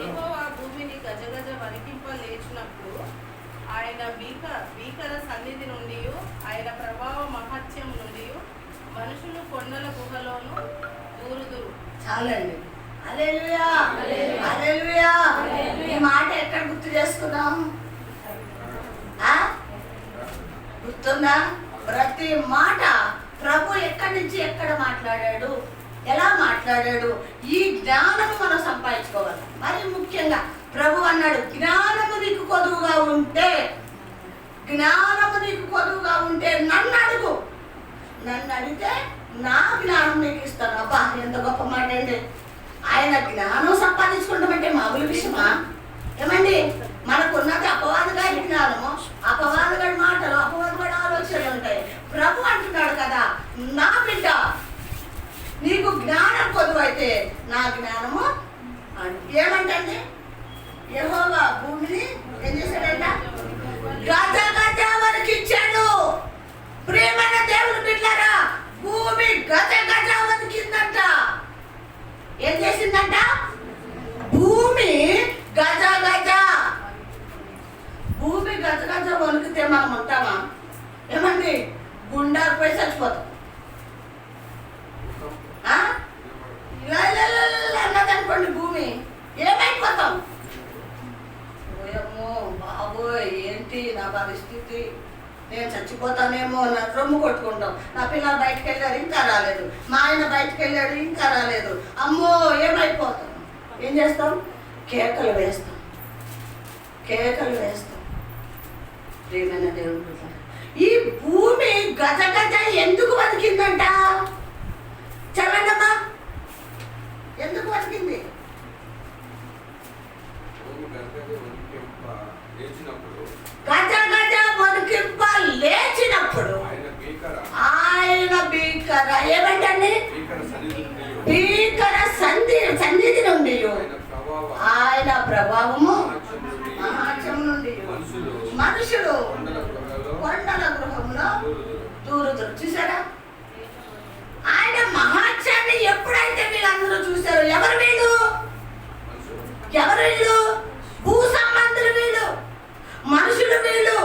యెహోవా భూమిని గజగజ వణికింప లేచినప్పుడు ఆయన భీకర సన్నిధి నుండి, ఆయన ప్రభావ మహత్యం నుండి మనుషులు కొండల గుహలోను దూరుదురు. చాలండి. హల్లెలూయా, హల్లెలూయా. ఈ మాట ఎక్కడ గుర్తు చేసుకున్నాం? ఆ? గుర్తుందా? ప్రతి మాట ప్రభు ఎక్కడి నుంచి ఎక్కడ మాట్లాడాడు, ఎలా మాట్లాడాడు, ఈ జ్ఞానము మనం సంపాదించుకోవాలి. మరి ముఖ్యంగా ప్రభు అన్నాడు, జ్ఞానము నీకు కొదువుగా ఉంటే, జ్ఞానము నీకు కొదువుగా ఉంటే నన్ను అడుగు, నన్ను అడిగితే నా జ్ఞానం నీకు ఇస్తాను. అబ్బా ఎంత గొప్ప మాట అండి. ఆయన జ్ఞానం సంపాదించుకుంటామంటే మామూలు విషయమా? ఏమండి, మనకున్నది అపవాదగాడి జ్ఞానము, అపవాదగాడి మాటలు, అపవాదగాడి ఆలోచనలు ఉంటాయి. ప్రభు అంటున్నాడు కదా, నా బిడ్డ నీకు జ్ఞానం కొదువైతే నా జ్ఞానము ఏమంటండి, యెహోవా భూమిని ఏం చేశాడంట? గజ గజ వరకు ఇచ్చాడు. ప్రేమైన దేవుని బిడ్డలారా, భూమి గజ గజ వణికిందంట. ఏం చేసిందంట? భూమి గజ గజ. భూమి గజ గజ వణికితే మనం ఉంటామా? ఏమండి, గుండాకు పోయి చచ్చిపోతాం. అన్నదనుకోండి భూమి, ఏమైపోతాం? ఓయమ్మో బాబోయ్, ఏంటి నా పరిస్థితి, నేను చచ్చిపోతానేమో, నా రొమ్ము కొట్టుకుంటాం. నా పిల్లలు బయటకు వెళ్ళారు, ఇంకా రాలేదు. మా ఆయన బయటకు వెళ్ళాడు, ఇంకా రాలేదు. అమ్మో ఏమైపోతాం? ఏం చేస్తాం? కేకలు వేస్తాం, కేకలు వేస్తాం. ప్రియమైన దేవుడు, ఈ భూమి గజ గజ ఎందుకు బతికిందంట? చెప్పండమ్మా, ఎందుకు బతికింది? గజ గజ వణికింప లేచినప్పుడు ఆయన భీకర ఏమంటండి? భీకర సన్నిధి నుండి, ఆయన ప్రభావము మహాత్యం నుండి మనుషులు కొండల గృహంలో దూరుదురు. చూసారా? ఆయన మహాత్యాన్ని ఎప్పుడైతే వీళ్ళందరూ చూశారు, ఎవరు వీళ్ళు? ఎవరు వీళ్ళు? భూ సంబంధులు వీళ్ళు, మనుషులు వీళ్ళు.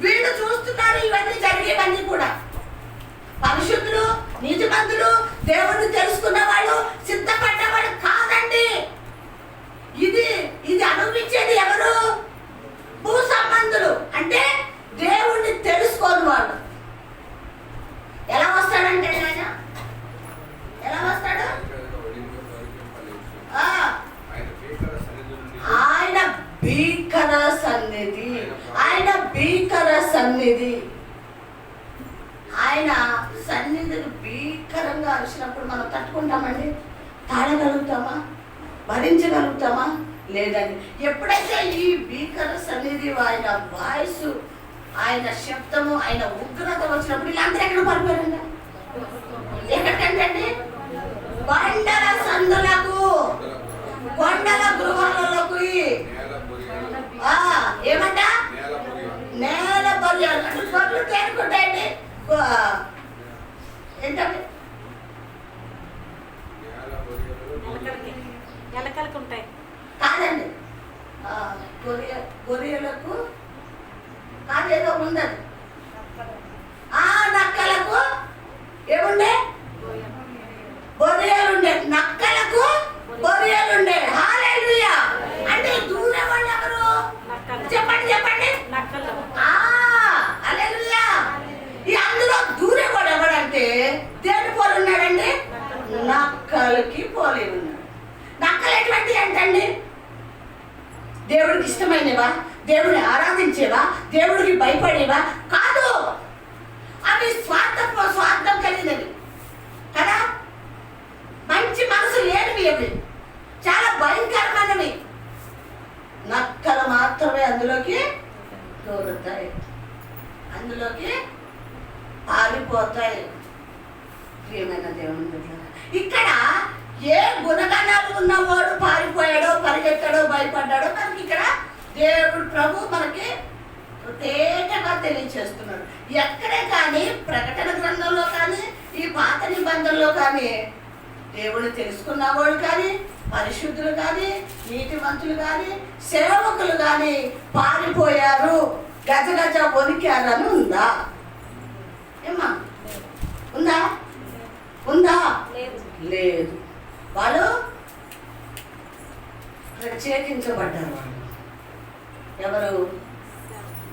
వీళ్ళు చూస్తున్నారు ఇవన్నీ జరిగేవన్నీ కూడా. పరిశుద్ధులు, నీతిమంతులు, దేవుడిని తెలుసుకున్న వాళ్ళు, సిద్ధపడ్డవాడు కాదండి. ఇది అనుభవించేది ఎవరు? భూ సంబంధులు. అంటే దేవుణ్ణి తెలుసుకోని వాళ్ళు. ఎలా వస్తాడంటే ఆయన, ఎలా వస్తాడు? ఆయన భీకర సన్నిధి, ఆయన భీకర సన్నిధి. ఆయన సన్నిధిని భీకరంగా అరిచినప్పుడు మనం తట్టుకుంటామండి? తాళగలుగుతామా? భరించగలుగుతామా? లేదండి. ఎప్పుడైతే ఈ భీకర సన్నిధి, ఆయన వాయిస్, ఆయన శబ్దము, ఆయన ఉగ్రత వచ్చినప్పుడు వీళ్ళందరూ ఎక్కడ పడిపోయారండి? ఎక్కడికంటే బండల సందులకు, కొండల గృహాలలోకి. ఏమంట? నేల బొర్యాలు. అంటే బొర్లు తేరుకుంటాయండి. ఏంటండి? ఎలకలుకుంటాయి కాదండి, గొర్రెలకు కాదేదో ఉండదు. నక్కలకు ఏముండే? బొర్రెలుండే. నక్కలకు బొర్రెలుండే. హల్లెలూయా. అంటే దూరే వాళ్ళు ఎవరు? చెప్పండి చెప్పండి. హల్లెలూయా. ఈ అందులో దూరే వాడు ఎవడంటే దేని పోలి ఉన్నాడండి? నక్కలకి పోలి ఉన్నాడు. నక్కలు ఎటువంటి అంటండి? దేవుడికి ఇష్టమైనవా? దేవుడిని ఆరాధించేవా? దేవుడికి భయపడేవా? కాదు. అవి స్వార్థం కలిగినవి కదా, మంచి మనసు లేనివి అవి, చాలా భయంకరమైనవి. నక్కలు మాత్రమే అందులోకి దూరుతాయి, అందులోకి పారిపోతాయి. ప్రియమైన దేవుని, ఇక్కడ ఏ గుణగణాలు ఉన్నవాడు పారిపోయాడో, పరిగెత్తాడో, భయపడ్డాడో మనకి ఇక్కడ దేవుడు ప్రభు మనకి ప్రత్యేకంగా తెలియచేస్తున్నాడు. ఎక్కడే కానీ, ప్రకటన గ్రంథంలో కానీ, ఈ పాత నిబంధనలో కానీ దేవుడు తెలుసుకున్నవాడు కానీ, పరిశుద్ధులు కానీ, నీతిమంతులు కానీ, సేవకులు కానీ పారిపోయారు, గజ గజ వణికారని ఉందా? ఏమ్మా ఉందా? ఉందా? లేదు. వాళ్ళు ప్రత్యేకించబడ్డారు. వాళ్ళు ఎవరు?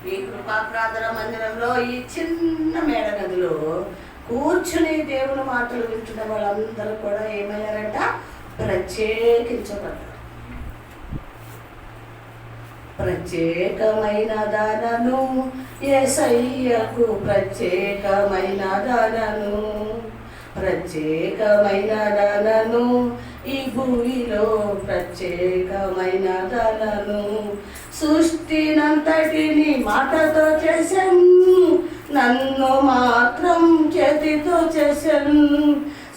ఈ కృపా ప్రార్థన మందిరంలో ఈ చిన్న మేడ గదిలో కూర్చుని దేవుని మాటలు వింటున్న వాళ్ళందరూ కూడా ఏమయ్యారంట? ప్రత్యేకించబడ్డారు. ప్రత్యేకమైన దానను యేసయ్యకు, ప్రత్యేకమైన దానను, ప్రత్యేకమైన దానను ఈ భూమిలో, ప్రత్యేకమైన దానను. సృష్టినంతటిని మాటతో చేశాను, నన్ను మాత్రం చేతితో చేశాను.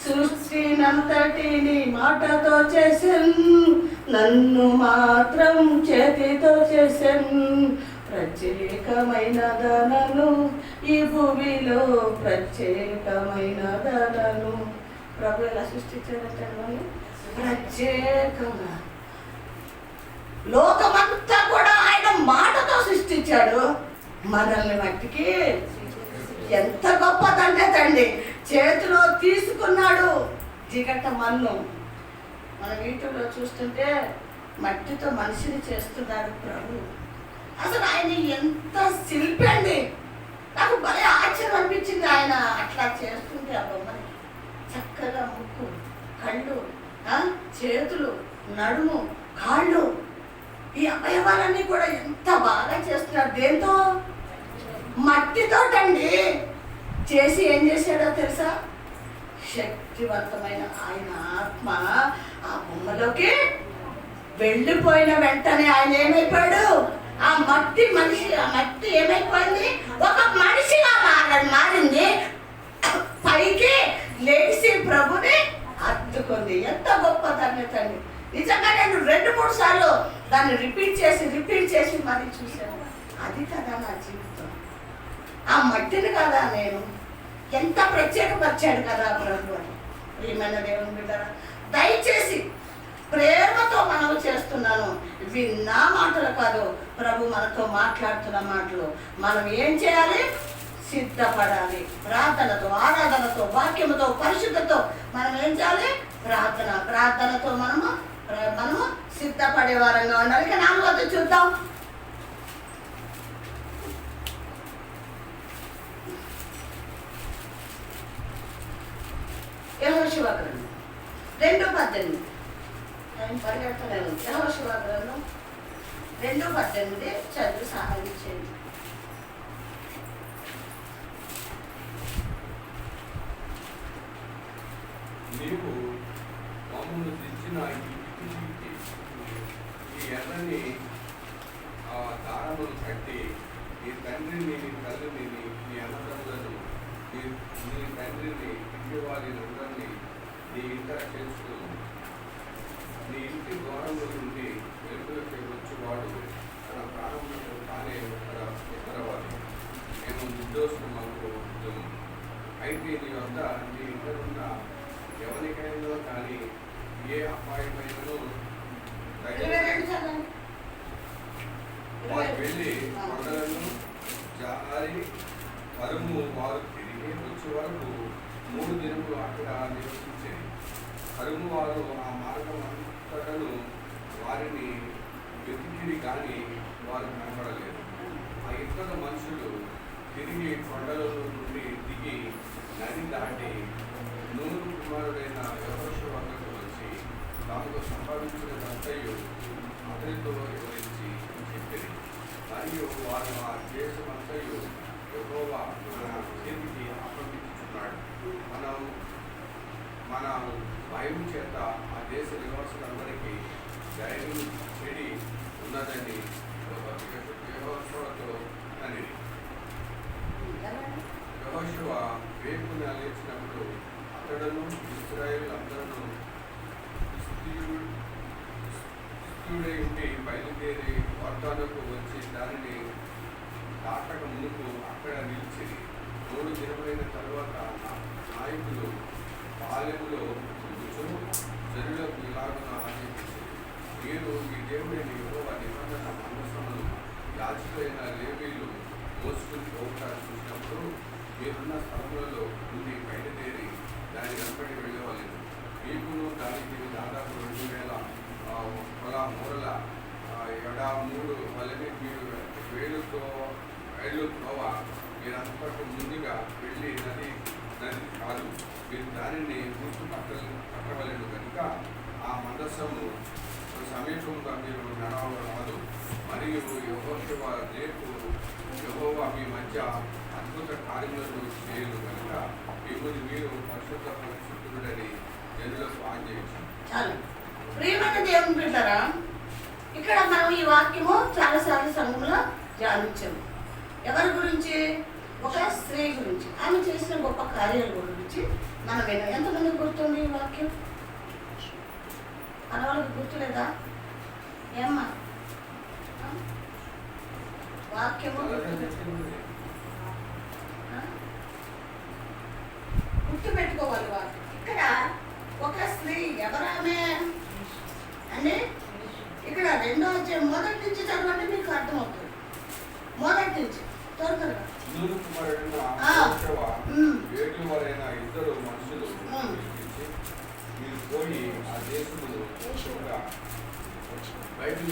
సృష్టినంతటిని మాటతో చేశాను, నన్ను మాత్రం చేతితో చేశాను. ప్రత్యేకమైన దానను ఈ భూమిలో, ప్రత్యేకమైన దానను. ప్రభు ఎలా సృష్టించారంటే ప్రత్యేకంగా. లోకమంతా కూడా ఆయన మాటతో సృష్టించాడు, మనల్ని మట్టికి ఎంత గొప్పదంటే తండ్రి చేతిలో తీసుకున్నాడు. జిగట మన్ను మన వీటిలో చూస్తుంటే మట్టితో మనిషిని చేస్తున్నాడు ప్రభు. అసలు ఆయన ఎంత శిల్పి అండి. నాకు భలే ఆశ్చర్యం అనిపించింది ఆయన అట్లా చేస్తుంటే. ఆ బొమ్మని చక్కగా ముక్కు, కళ్ళు, చేతులు, నడుము, కాళ్ళు, ఈ అవయవాలన్నీ కూడా ఎంత బాగా చేస్తున్నారు. దేంతో? మట్టితోటండి. చేసి ఏం చేశాడో తెలుసా? శక్తివంతమైన ఆయన ఆత్మ ఆ బొమ్మలోకి వెళ్ళిపోయిన వెంటనే ఆయన ఏమైపోయాడు? ఆ మట్టి మనిషి, ఆ మట్టి ఏమైపోయింది? ఒక మనిషిగా మారింది. పైకి లేచి ప్రభుని హత్తుకుంది. ఎంత గొప్ప ధన్యతండి. నిజంగా నేను 2-3 సార్లు దాన్ని రిపీట్ చేసి మరి చూశాను. అది కదా నా జీవితం. ఆ మట్టిని కదా నేను ఎంత ప్రత్యేకపరిచాడు కదా ప్రభు అని. ప్రియమైన దేవుని బిడ్డరా, దయచేసి ప్రేమతో మనవి చేస్తున్నాను. విన్నా మాటలు కాదు, ప్రభు మనతో మాట్లాడుతున్న మాటలు. మనం ఏం చేయాలి? సిద్ధపడాలి. ప్రార్థనతో, ఆరాధనతో, వాక్యముతో, పరిశుద్ధతో మనం ఏం చేయాలి? ప్రార్థనతో మనము సిద్ధపడే వారంగా ఉండాలి. ఇక 4వది చూద్దాం. యెహోషువ గ్రంథం 2:18. నేను పరిగెత్తలేను. యెహోషువ గ్రంథం 2:18 చదువు సహాయం చేయండి. నీవు మమ్మల్ని తెచ్చిన ఈ ఎర్రని దారమును కట్టి నీ తండ్రిని, నీ తల్లిని, నీ అన్నదమ్ములను, నీ తండ్రిని, ఇంటి వారిని నీ ఇంట చేసుకుని నీ ఇంటి ద్వారంలో నుండి వెలుగులోకి వచ్చేవాడు తన ప్రాణంలో తానే ఉత్తరవాలి. నేను నిర్దోషులకు ఉద్యమం. అయితే నీ వద్ద నీ ఇంటనున్న ఎవరికైనా కానీ ఏ అపాయమైనను వారు వెళ్ళి కొండలను జారి పరుము వారు తిరిగి వచ్చే వరకు 3 దినములు అక్కడ నివసించేది. పరుము వారు ఆ మార్గం అంతటను వారిని వెతికిరి కానీ వారు కనపడలేదు. ఆ ఇద్దరు మనుషులు తిరిగి కొండల నుండి దిగి నది దాటి నూను కుమారుడైన యెహోషువ వద్దకు వచ్చి తాము సంపాదించినదంతయు అతనితో వివరించి చెప్పిరి. మరియు వారు ఆ దేశమంతయు యెహోవా మన చేతికి అప్పగించుచున్నాడు. మన భయం చేత ఆ దేశ నివాసులందరికీ ధైర్యం చెడి ఉన్నదని యెహోషువతో అనిరి. యెహోషువ వేపున లేచినప్పుడు అతడును ఇశ్రాయేలు అందరూ స్థితుడై ఉండి బయలుదేరి వర్ధాలకు వచ్చి దానిని దాటక మునుపు అక్కడ నిలిచింది. 3 దినములైన తరువాత నాయకులు పాలెములో జనులకు ఇలాగున ఆదేశించారు. మీరు మీ దేవుడైన యెహోవా నిబంధన మందసమును యాజకులైన లేవీయులు మోసుకుని పోవుట చూసినప్పుడు మీరున్న స్థలములలో నుండి బయలుదేరి దాని వెంబడి వెళ్ళవలేదు. మీకును దానికి దాదాపు 2000 మూరల 3 వలె మీరు వేలుతో రైలు త్రోవ మీరంతకు ముందుగా వెళ్ళి నది కాదు, మీరు దానిని పట్టవలను కనుక ఆ మందస్సము సమీపంగా మీరు నడవరాదు. మరియు యెహోవా మీ మధ్య అద్భుత కార్యములను చేయను కనుక మిమ్మల్ని మీరు పరిశుద్ధుడని జనులకు ఆజ్ఞయించారు. చాలు. ప్రియమైన దేవుని బిడ్డలారా, ఇక్కడ మనం ఈ వాక్యము చాలాసార్లు సంఘంలో ధ్యానించాము. ఎవరి గురించి? ఒక స్త్రీ గురించి, ఆమె చేసిన గొప్ప కార్యాల గురించి మనం విన్నాం. ఎంతమంది గుర్తుంది ఈ వాక్యం? మనవాళ్ళకి గుర్తులేదా? ఏమ్మా వాక్యము గుర్తు పెట్టుకోవాలి. వాక్యం ఇక్కడ ఒక స్త్రీ, ఎవరామె అంటే ఇక్కడ 2వ అధ్యాయం మొదటి నుంచి చదవండి, మీకు అర్థమవుతుంది. మొదటి నుంచి త్వరగా. వేగులైన ఇద్దరు మనుషులు మీరు పోయి ఆ దేశములు బయటకు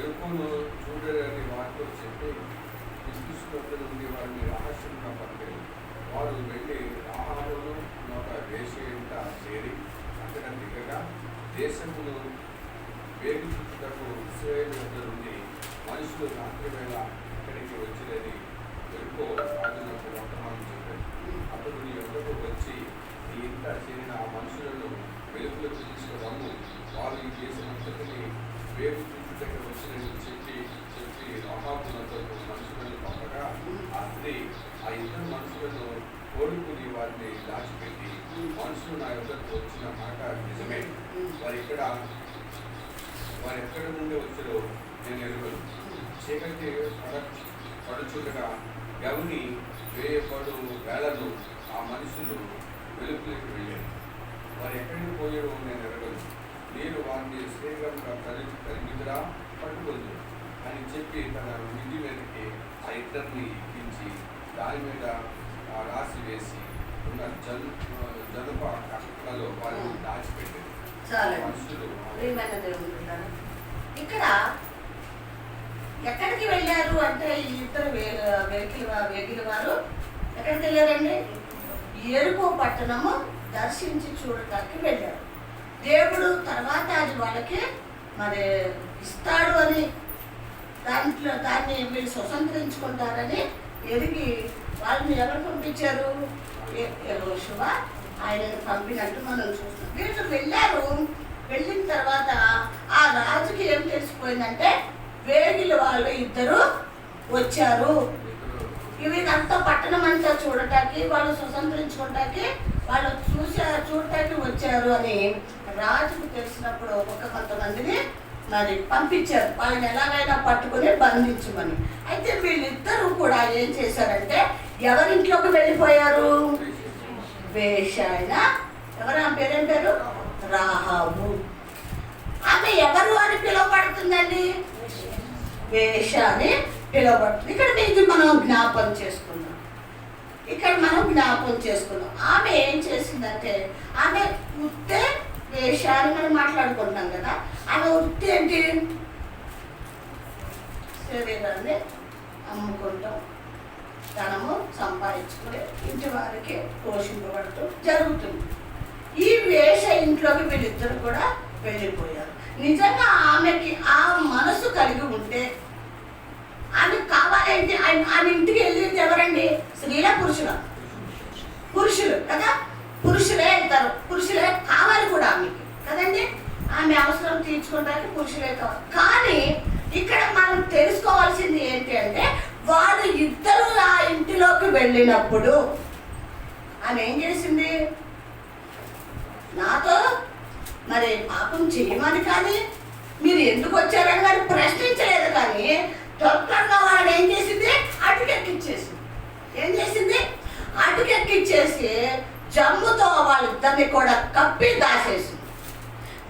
ఎరుపును చూడని వారితో చెప్పి విశ్వస్తుల నుండి వారిని రహస్యంగా పంపారు. వారు వెళ్ళి ఆహారంలో ఒక వేషయంత చేరి అక్కడ దిగగా దేశమును వేగుచుటకు ఇశ్రాయేలు నుండి మనుషులు రాత్రి వేళ ఇక్కడికి వచ్చినది ఎరుకో రాజునకు వర్తమానం చెప్పారు. అతడు నీ యొక్కకు వచ్చి నీ ఇంట చేరిన ఆ మనుషులను వెలుగులకు తీసుకురమ్ము, వారు ఈ దేశమంతటిని వేగు చూచుటకు వచ్చినని చెప్పి రాహాబునతో మనుషులను పంపగా ఆ స్త్రీ ఆ ఇద్దరు మనుషులను కోరుకుని వారిని దాచిపెట్టి, మనుషులు నా యొక్కకు వచ్చిన మాట నిజమే, వారు ఎక్కడి నుండి వచ్చారో నేను ఎరుగను. చీకటి పడుచుండగా గౌని వేయబడు వేళను ఆ మనుషులు వెలుగులోకి వెళ్ళారు. వారు ఎక్కడికి పోయారో నేను ఎరగను. నేను వారిని శీఘ్రంగా తరిమిదిరా పట్టుకుంది అని చెప్పి తన విధి మీదకి ఆ ఇద్దరిని ఎక్కించి దాని మీద రాసి వేసి ఉన్న జనుప కట్టలలో వారిని దాచిపెట్టారు. మనుషులు ఇక్కడ ఎక్కడికి వెళ్ళారు అంటే ఈ ఇద్దరు వేగిల వారు ఎక్కడికి వెళ్ళారండి? ఎరుకో పట్టణము దర్శించి చూడటానికి వెళ్ళారు. దేవుడు తర్వాత అది వాళ్ళకి మరి ఇస్తాడు అని, దాన్ని వీళ్ళు స్వతంత్రించుకుంటారని ఎరిగి వాళ్ళని ఎవరు పంపించారు? యెహోషువ ఆయనను పంపినట్టు మనం చూస్తాం. వీళ్ళు వెళ్ళారు. వెళ్ళిన తర్వాత ఆ రాజుకి ఏం తెలిసిపోయిందంటే వేగిల వాళ్ళు ఇద్దరు వచ్చారు. వీళ్ళంతా పట్టణం అంతా చూడటానికి, వాళ్ళు స్వతంత్రించుకోవటానికి, వాళ్ళు చూడటానికి వచ్చారు అని రాజుకు తెలిసినప్పుడు కొంతమందిని మరి పంపించారు, వాళ్ళని ఎలాగైనా పట్టుకుని బంధించమని. అయితే వీళ్ళిద్దరూ కూడా ఏం చేశారంటే ఎవరింట్లోకి వెళ్ళిపోయారు? వేశ్యాయన. ఎవరు? ఆ పేరేం పేరు? రాహాబు. ఆమె ఎవరు అని పిలువబడుతుందండి? వేశ్య అని పిలువబడుతుంది. ఇక్కడ ఇది మనం జ్ఞాపం చేసుకున్నాం. ఆమె ఏం చేసిందంటే, ఆమె ఉత్తే వేశ్య అని మనం మాట్లాడుకుంటున్నాం కదా. ఆమె ఉత్తి ఏంటి? శరీరాన్ని అమ్ముకుంటాం, ధనము సంపాదించుకుని ఇంటి వారికి పోషింపబడుతూ జరుగుతుంది. ఈ వేష ఇంట్లోకి వీళ్ళిద్దరు కూడా వెళ్ళిపోయారు. నిజంగా ఆమెకి ఆ మనసు కలిగి ఉంటే, ఆమెకు కావాలంటే ఆమె ఇంటికి వెళ్ళేది ఎవరండి? స్త్రీలా పురుషులా? పురుషులు కదా. పురుషులే వెళ్తారు, పురుషులే కావాలి కూడా ఆమెకి కదండి. ఆమె అవసరం తీర్చుకోవడానికి పురుషులే కావాలి. కానీ ఇక్కడ మనం తెలుసుకోవాల్సింది ఏంటి అంటే, వాళ్ళు ఇద్దరు ఆ ఇంటిలోకి వెళ్ళినప్పుడు ఆమె ఏం చేసింది? నాతో మరి పాపం చేయమని కానీ, మీరు ఎందుకు వచ్చారని కానీ ప్రశ్నించలేదు. కానీ తొందరగా వాళ్ళని ఏం చేసింది? అటుకెక్కిచ్చేసింది. ఏం చేసింది? అటుకెక్కిచ్చేసి జమ్ముతో వాళ్ళిద్దరిని కూడా కప్పి దాచేసింది.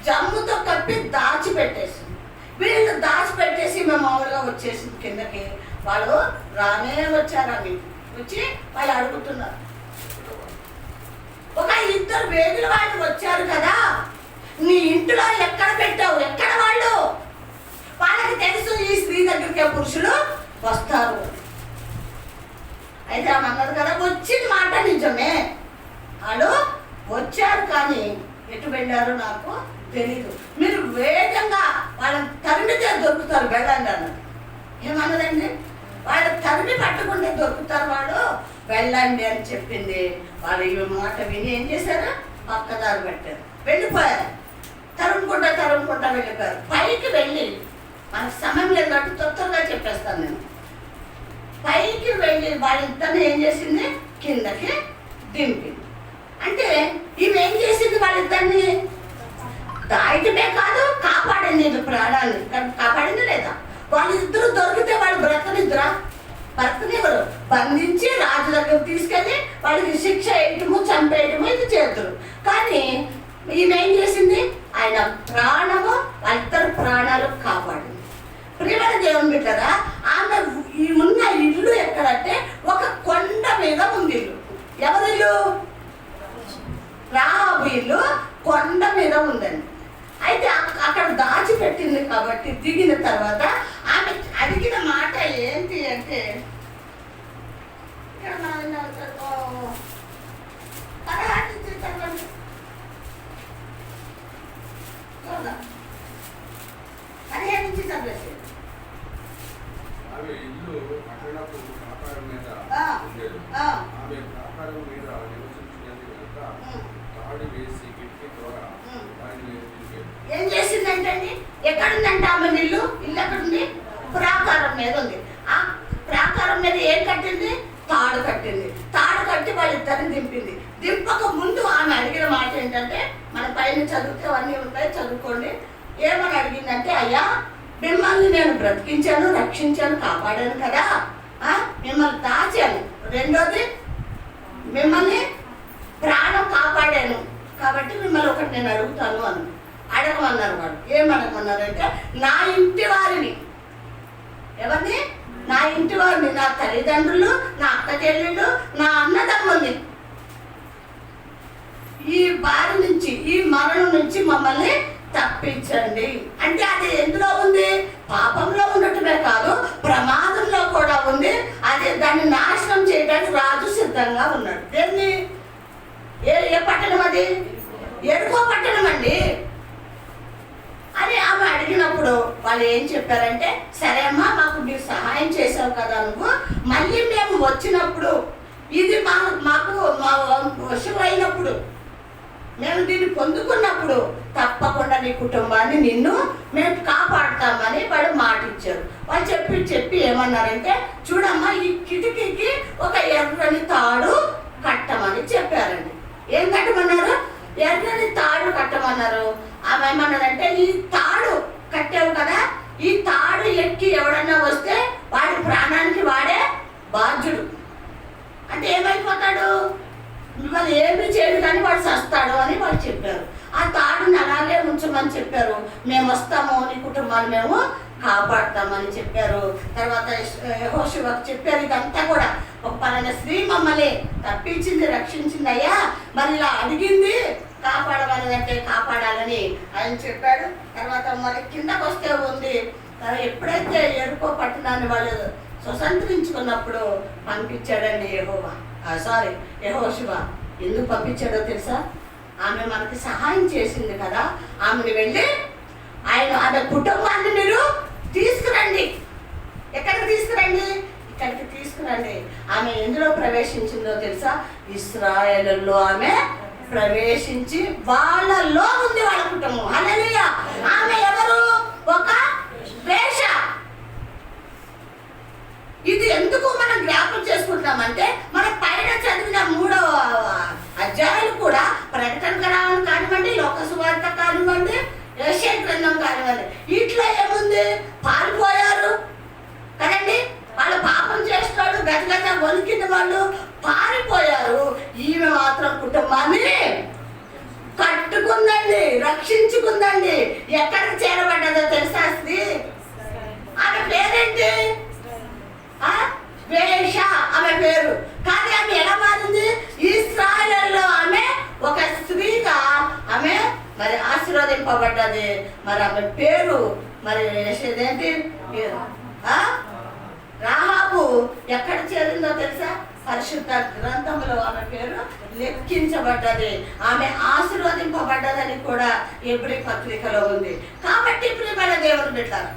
జమ్ముతో కప్పి దాచిపెట్టేసింది. వీళ్ళు దాచిపెట్టేసి మేము మామూలుగా వచ్చేసింది కిందకి. వాళ్ళు రానే వచ్చారు. అవి వచ్చి వాళ్ళు అడుగుతున్నారు. ఒక ఇద్దరు వేగుల వాళ్ళు వచ్చారు కదా, నీ ఇంట్లో ఎక్కడ పెట్టావు? ఎక్కడ వాళ్ళు? వాళ్ళకి తెలుసు ఈ స్త్రీ దగ్గరికి పురుషులు వస్తారు. అయితే ఆమె అన్నది కదా, వచ్చిన మాట నిజమే, వాళ్ళు వచ్చారు కానీ ఎటు వెళ్ళారో నాకు తెలీదు, మీరు వేగంగా వాళ్ళని తరిమితే దొరుకుతారు, వెళ్ళండి అన్నది. ఏమన్నదండి? వాళ్ళు తరిమి పట్టుకుంటే దొరుకుతారు, వాళ్ళు వెళ్ళండి అని చెప్పింది. వాళ్ళు ఈ మాట విని ఏం చేశారు? పక్కదారి పెట్టారు, వెళ్ళిపోయారు. తరుముకుంటా వెళ్ళిపోయారు. పైకి వెళ్ళి, మనకు సమయం లేదు కాబట్టి తొందరగా చెప్పేస్తాను నేను. పైకి వెళ్ళి వాళ్ళిద్దరిని ఏం చేసింది? కిందకి దింపింది. అంటే ఈమె ఏం చేసింది? వాళ్ళిద్దరిని దాయటమే కాదు, కాపాడింది. ఇది ప్రాణాన్ని కాపాడింది లేదా? వాళ్ళిద్దరూ దొరికితే వాళ్ళు బ్రతకనివ్వరు. బంధించి రాజు దగ్గరకు తీసుకెళ్ళి వాళ్ళకి శిక్ష వేయటము, చంపేయటము ఇది చేతులు. కానీ ఈమె ఏం చేసింది? ఆయన ప్రాణము, వాళ్ళిద్దరు ప్రాణాలు కాపాడింది. ప్రియమైన దేవుని బిడ్డరా, ఆమె ఈ ఉన్న ఇల్లు ఎక్కడంటే ఒక కొండ మీద ఉంది ఇల్లు. ఎవరిల్లు? రాహాబు ఇల్లు కొండ మీద ఉందండి. అయితే అక్కడ దాచిపెట్టింది కాబట్టి దిగిన తర్వాత ఆమె అడిగిన మాట ఏంటి అంటే, ఆమె ఇల్లు పట్టణపు ప్రాకారం మీద ఉండేది. ఆమె ప్రాకారం మీద నివసించినది కనుక తాడు వేసి కిటికీ ద్వారా వారిని నివసించేది. ఏం చేసిందంటే, ఎక్కడుందంటే ఆమె ఇల్లు ఎక్కడుంది? ప్రాకారం మీద ఉంది. ఆ ప్రాకారం మీద ఏం కట్టింది? తాడు కట్టింది. తాడు కట్టి వాళ్ళిద్దరిని దింపింది. దింపక ముందు ఆమె అడిగిన మాట ఏంటంటే, మన పైన చదివితే అన్నీ ఉంటాయి, చదువుకోండి. ఏమని అడిగిందంటే, అయ్యా మిమ్మల్ని నేను బ్రతికించాను, రక్షించాను, కాపాడాను కదా, మిమ్మల్ని దాచాను. రెండోది, మిమ్మల్ని ప్రాణం కాపాడాను కాబట్టి మిమ్మల్ని ఒకటి నేను అడుగుతాను అని అడగమన్నారు. వాళ్ళు ఏమడగమన్నారంటే, నా ఇంటి వారిని. ఎవరిని? నా ఇంటి వారిని, నా తల్లిదండ్రులు, నా అక్క చెల్లెళ్ళు, నా అన్నదమ్ముల్ని ఈ బారి నుంచి, ఈ మరణం నుంచి మమ్మల్ని తప్పించండి. అంటే అది ఎందులో ఉంది? పాపంలో ఉండటమే కాదు, ప్రమాదంలో కూడా ఉంది. అది దాన్ని నాశనం చేయడానికి రాజు సిద్ధంగా ఉన్నాడు. దేన్ని? ఏ పట్టణం అది? ఎరుకో పట్టణం అండి. అని ఆమె అడిగినప్పుడు వాళ్ళు ఏం చెప్పారంటే, సరే అమ్మా, మాకు మీరు సహాయం చేసావు కదా, నువ్వు మళ్ళీ మేము వచ్చినప్పుడు, ఇది మాకు మా వశమైనప్పుడు, మేము దీన్ని పొందుకున్నప్పుడు తప్పకుండా నీ కుటుంబాన్ని, నిన్ను మేము కాపాడుతామని వాళ్ళు మాట ఇచ్చారు. వాళ్ళు చెప్పి ఏమన్నారంటే, చూడమ్మా, ఈ కిటికీకి ఒక ఎర్రని తాడు కట్టమని చెప్పారండి. ఏం కట్టమన్నారు? ఎర్రని తాడు కట్టమన్నారు. ఆమె ఏమన్నారంటే, ఈ తాడు కట్టావు కదా, ఈ తాడు ఎక్కి ఎవడన్నా వస్తే వాడి ప్రాణానికి వాడే బాధ్యుడు. అంటే ఏమైపోతాడు? మిమ్మల్ని ఏమి చేయడు కానీ వాడు చస్తాడు అని వాళ్ళు చెప్పారు. ఆ తాడుని అలాగే ఉంచమని చెప్పారు. మేము వస్తాము, నీ కుటుంబాన్ని మేము కాపాడుతామని చెప్పారు. తర్వాత యెహోషువకు చెప్పారు. ఇదంతా కూడా ఒక పలానా స్త్రీ మమ్మల్ని తప్పించింది, రక్షించింది అయ్యా, మరి ఇలా అడిగింది కాపాడమని, కాపాడాలని ఆయన చెప్పాడు. తర్వాత మరి కిందకు వస్తే ఉంది, ఎప్పుడైతే ఎరుకో పట్టణాన్ని వాళ్ళు స్వతంత్రించుకున్నప్పుడు పంపించాడండి యెహోషువ. ఎందుకు పంపించాడో తెలుసా? ఆమె మనకి సహాయం చేసింది కదా, ఆమెను వెళ్ళి ఆమె కుటుంబాన్ని మీరు తీసుకురండి. ఎక్కడికి తీసుకురండి? ఇక్కడికి తీసుకురండి. ఆమె ఎందులో ప్రవేశించిందో తెలుసా? ఇశ్రాయేలులో ఆమె ప్రవేశించి వాళ్ళలో ఉంది వాళ్ళ కుటుంబం. హల్లెలూయా! ఆమె ఎవరు? ఒక వేశ్య. ఇది ఎందుకు మనం జ్ఞాపకం చేసుకుంటామంటే, మన పైన చదివిన 3వ అధ్యాయాలు కూడా, ప్రకటన గ్రంథం కానివ్వండి, లోక సువార్త కానివ్వండి, యెషయా గ్రంథం కానివ్వండి, ఇట్లా ఏముంది? పారిపోయారు కదండి. వాళ్ళు పాపం చేస్తాడు, గజగజ వణికిన వాళ్ళు పారిపోయారు. ఈమె మాత్రం కుటుంబాన్ని కట్టుకుందండి, రక్షించుకుందండి. ఎక్కడికి చేరబడ్డదో తెలుసా స్త్రీ? ఆమె పేరేంటి? వేశ్య ఆమె పేరు. కానీ ఆమె ఎలా మారింది? ఇశ్రాయేలులో ఆమె ఒక స్త్రీగా ఆమె మరి ఆశీర్వదింపబడ్డది. మరి ఆమె పేరు మరి ఏంటి? ఎక్కడ చేరిందో తెలుసా? పరిశుద్ధ గ్రంథంలో ఆమె పేరు లెక్కించబడ్డది, ఆమె ఆశీర్వదింపబడ్డదని కూడా హెబ్రీ పత్రికలో ఉంది. కాబట్టి ప్రియమైన దేవుని బిడ్డలారా,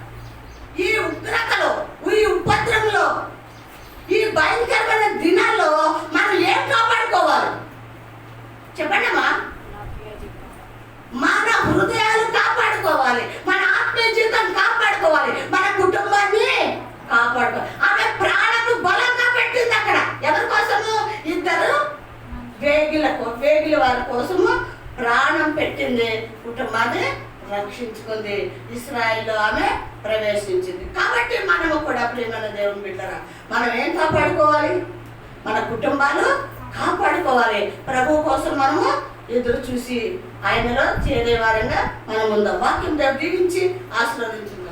ఈ ఉగ్రతలో, ఈ ఉపద్రవంలో, ఈ భయంకరమైన దినాల్లో మనం ఏం కాపాడుకోవాలి చెప్పండి అమ్మా? మన హృదయాలు కాపాడుకోవాలి, మన ఆత్మీయ జీవితం కాపాడుకోవాలి, మన కుటుంబాన్ని కాపాడుకోవాలి. ఆమె ప్రాణము బలంగా పెట్టింది అక్కడ. ఎవరి కోసము? ఇద్దరు వేగిల వారి కోసము ప్రాణం పెట్టింది, కుటుంబాన్ని రక్షించుకుంది, ఇశ్రాయేలులో ఆమె ప్రవేశించింది. కాబట్టి మనము కూడా ప్రియమైన దేవుని బిడ్డరా, మనం ఏం కాపాడుకోవాలి? మన కుటుంబాలు కాపాడుకోవాలి. ప్రభు కోసం మనము ఎదురు చూసి ఆయనలో చేరే వారంగా మనం ఉందాం. వాక్యం దీవించి ఆశీర్వదించుకుందాం.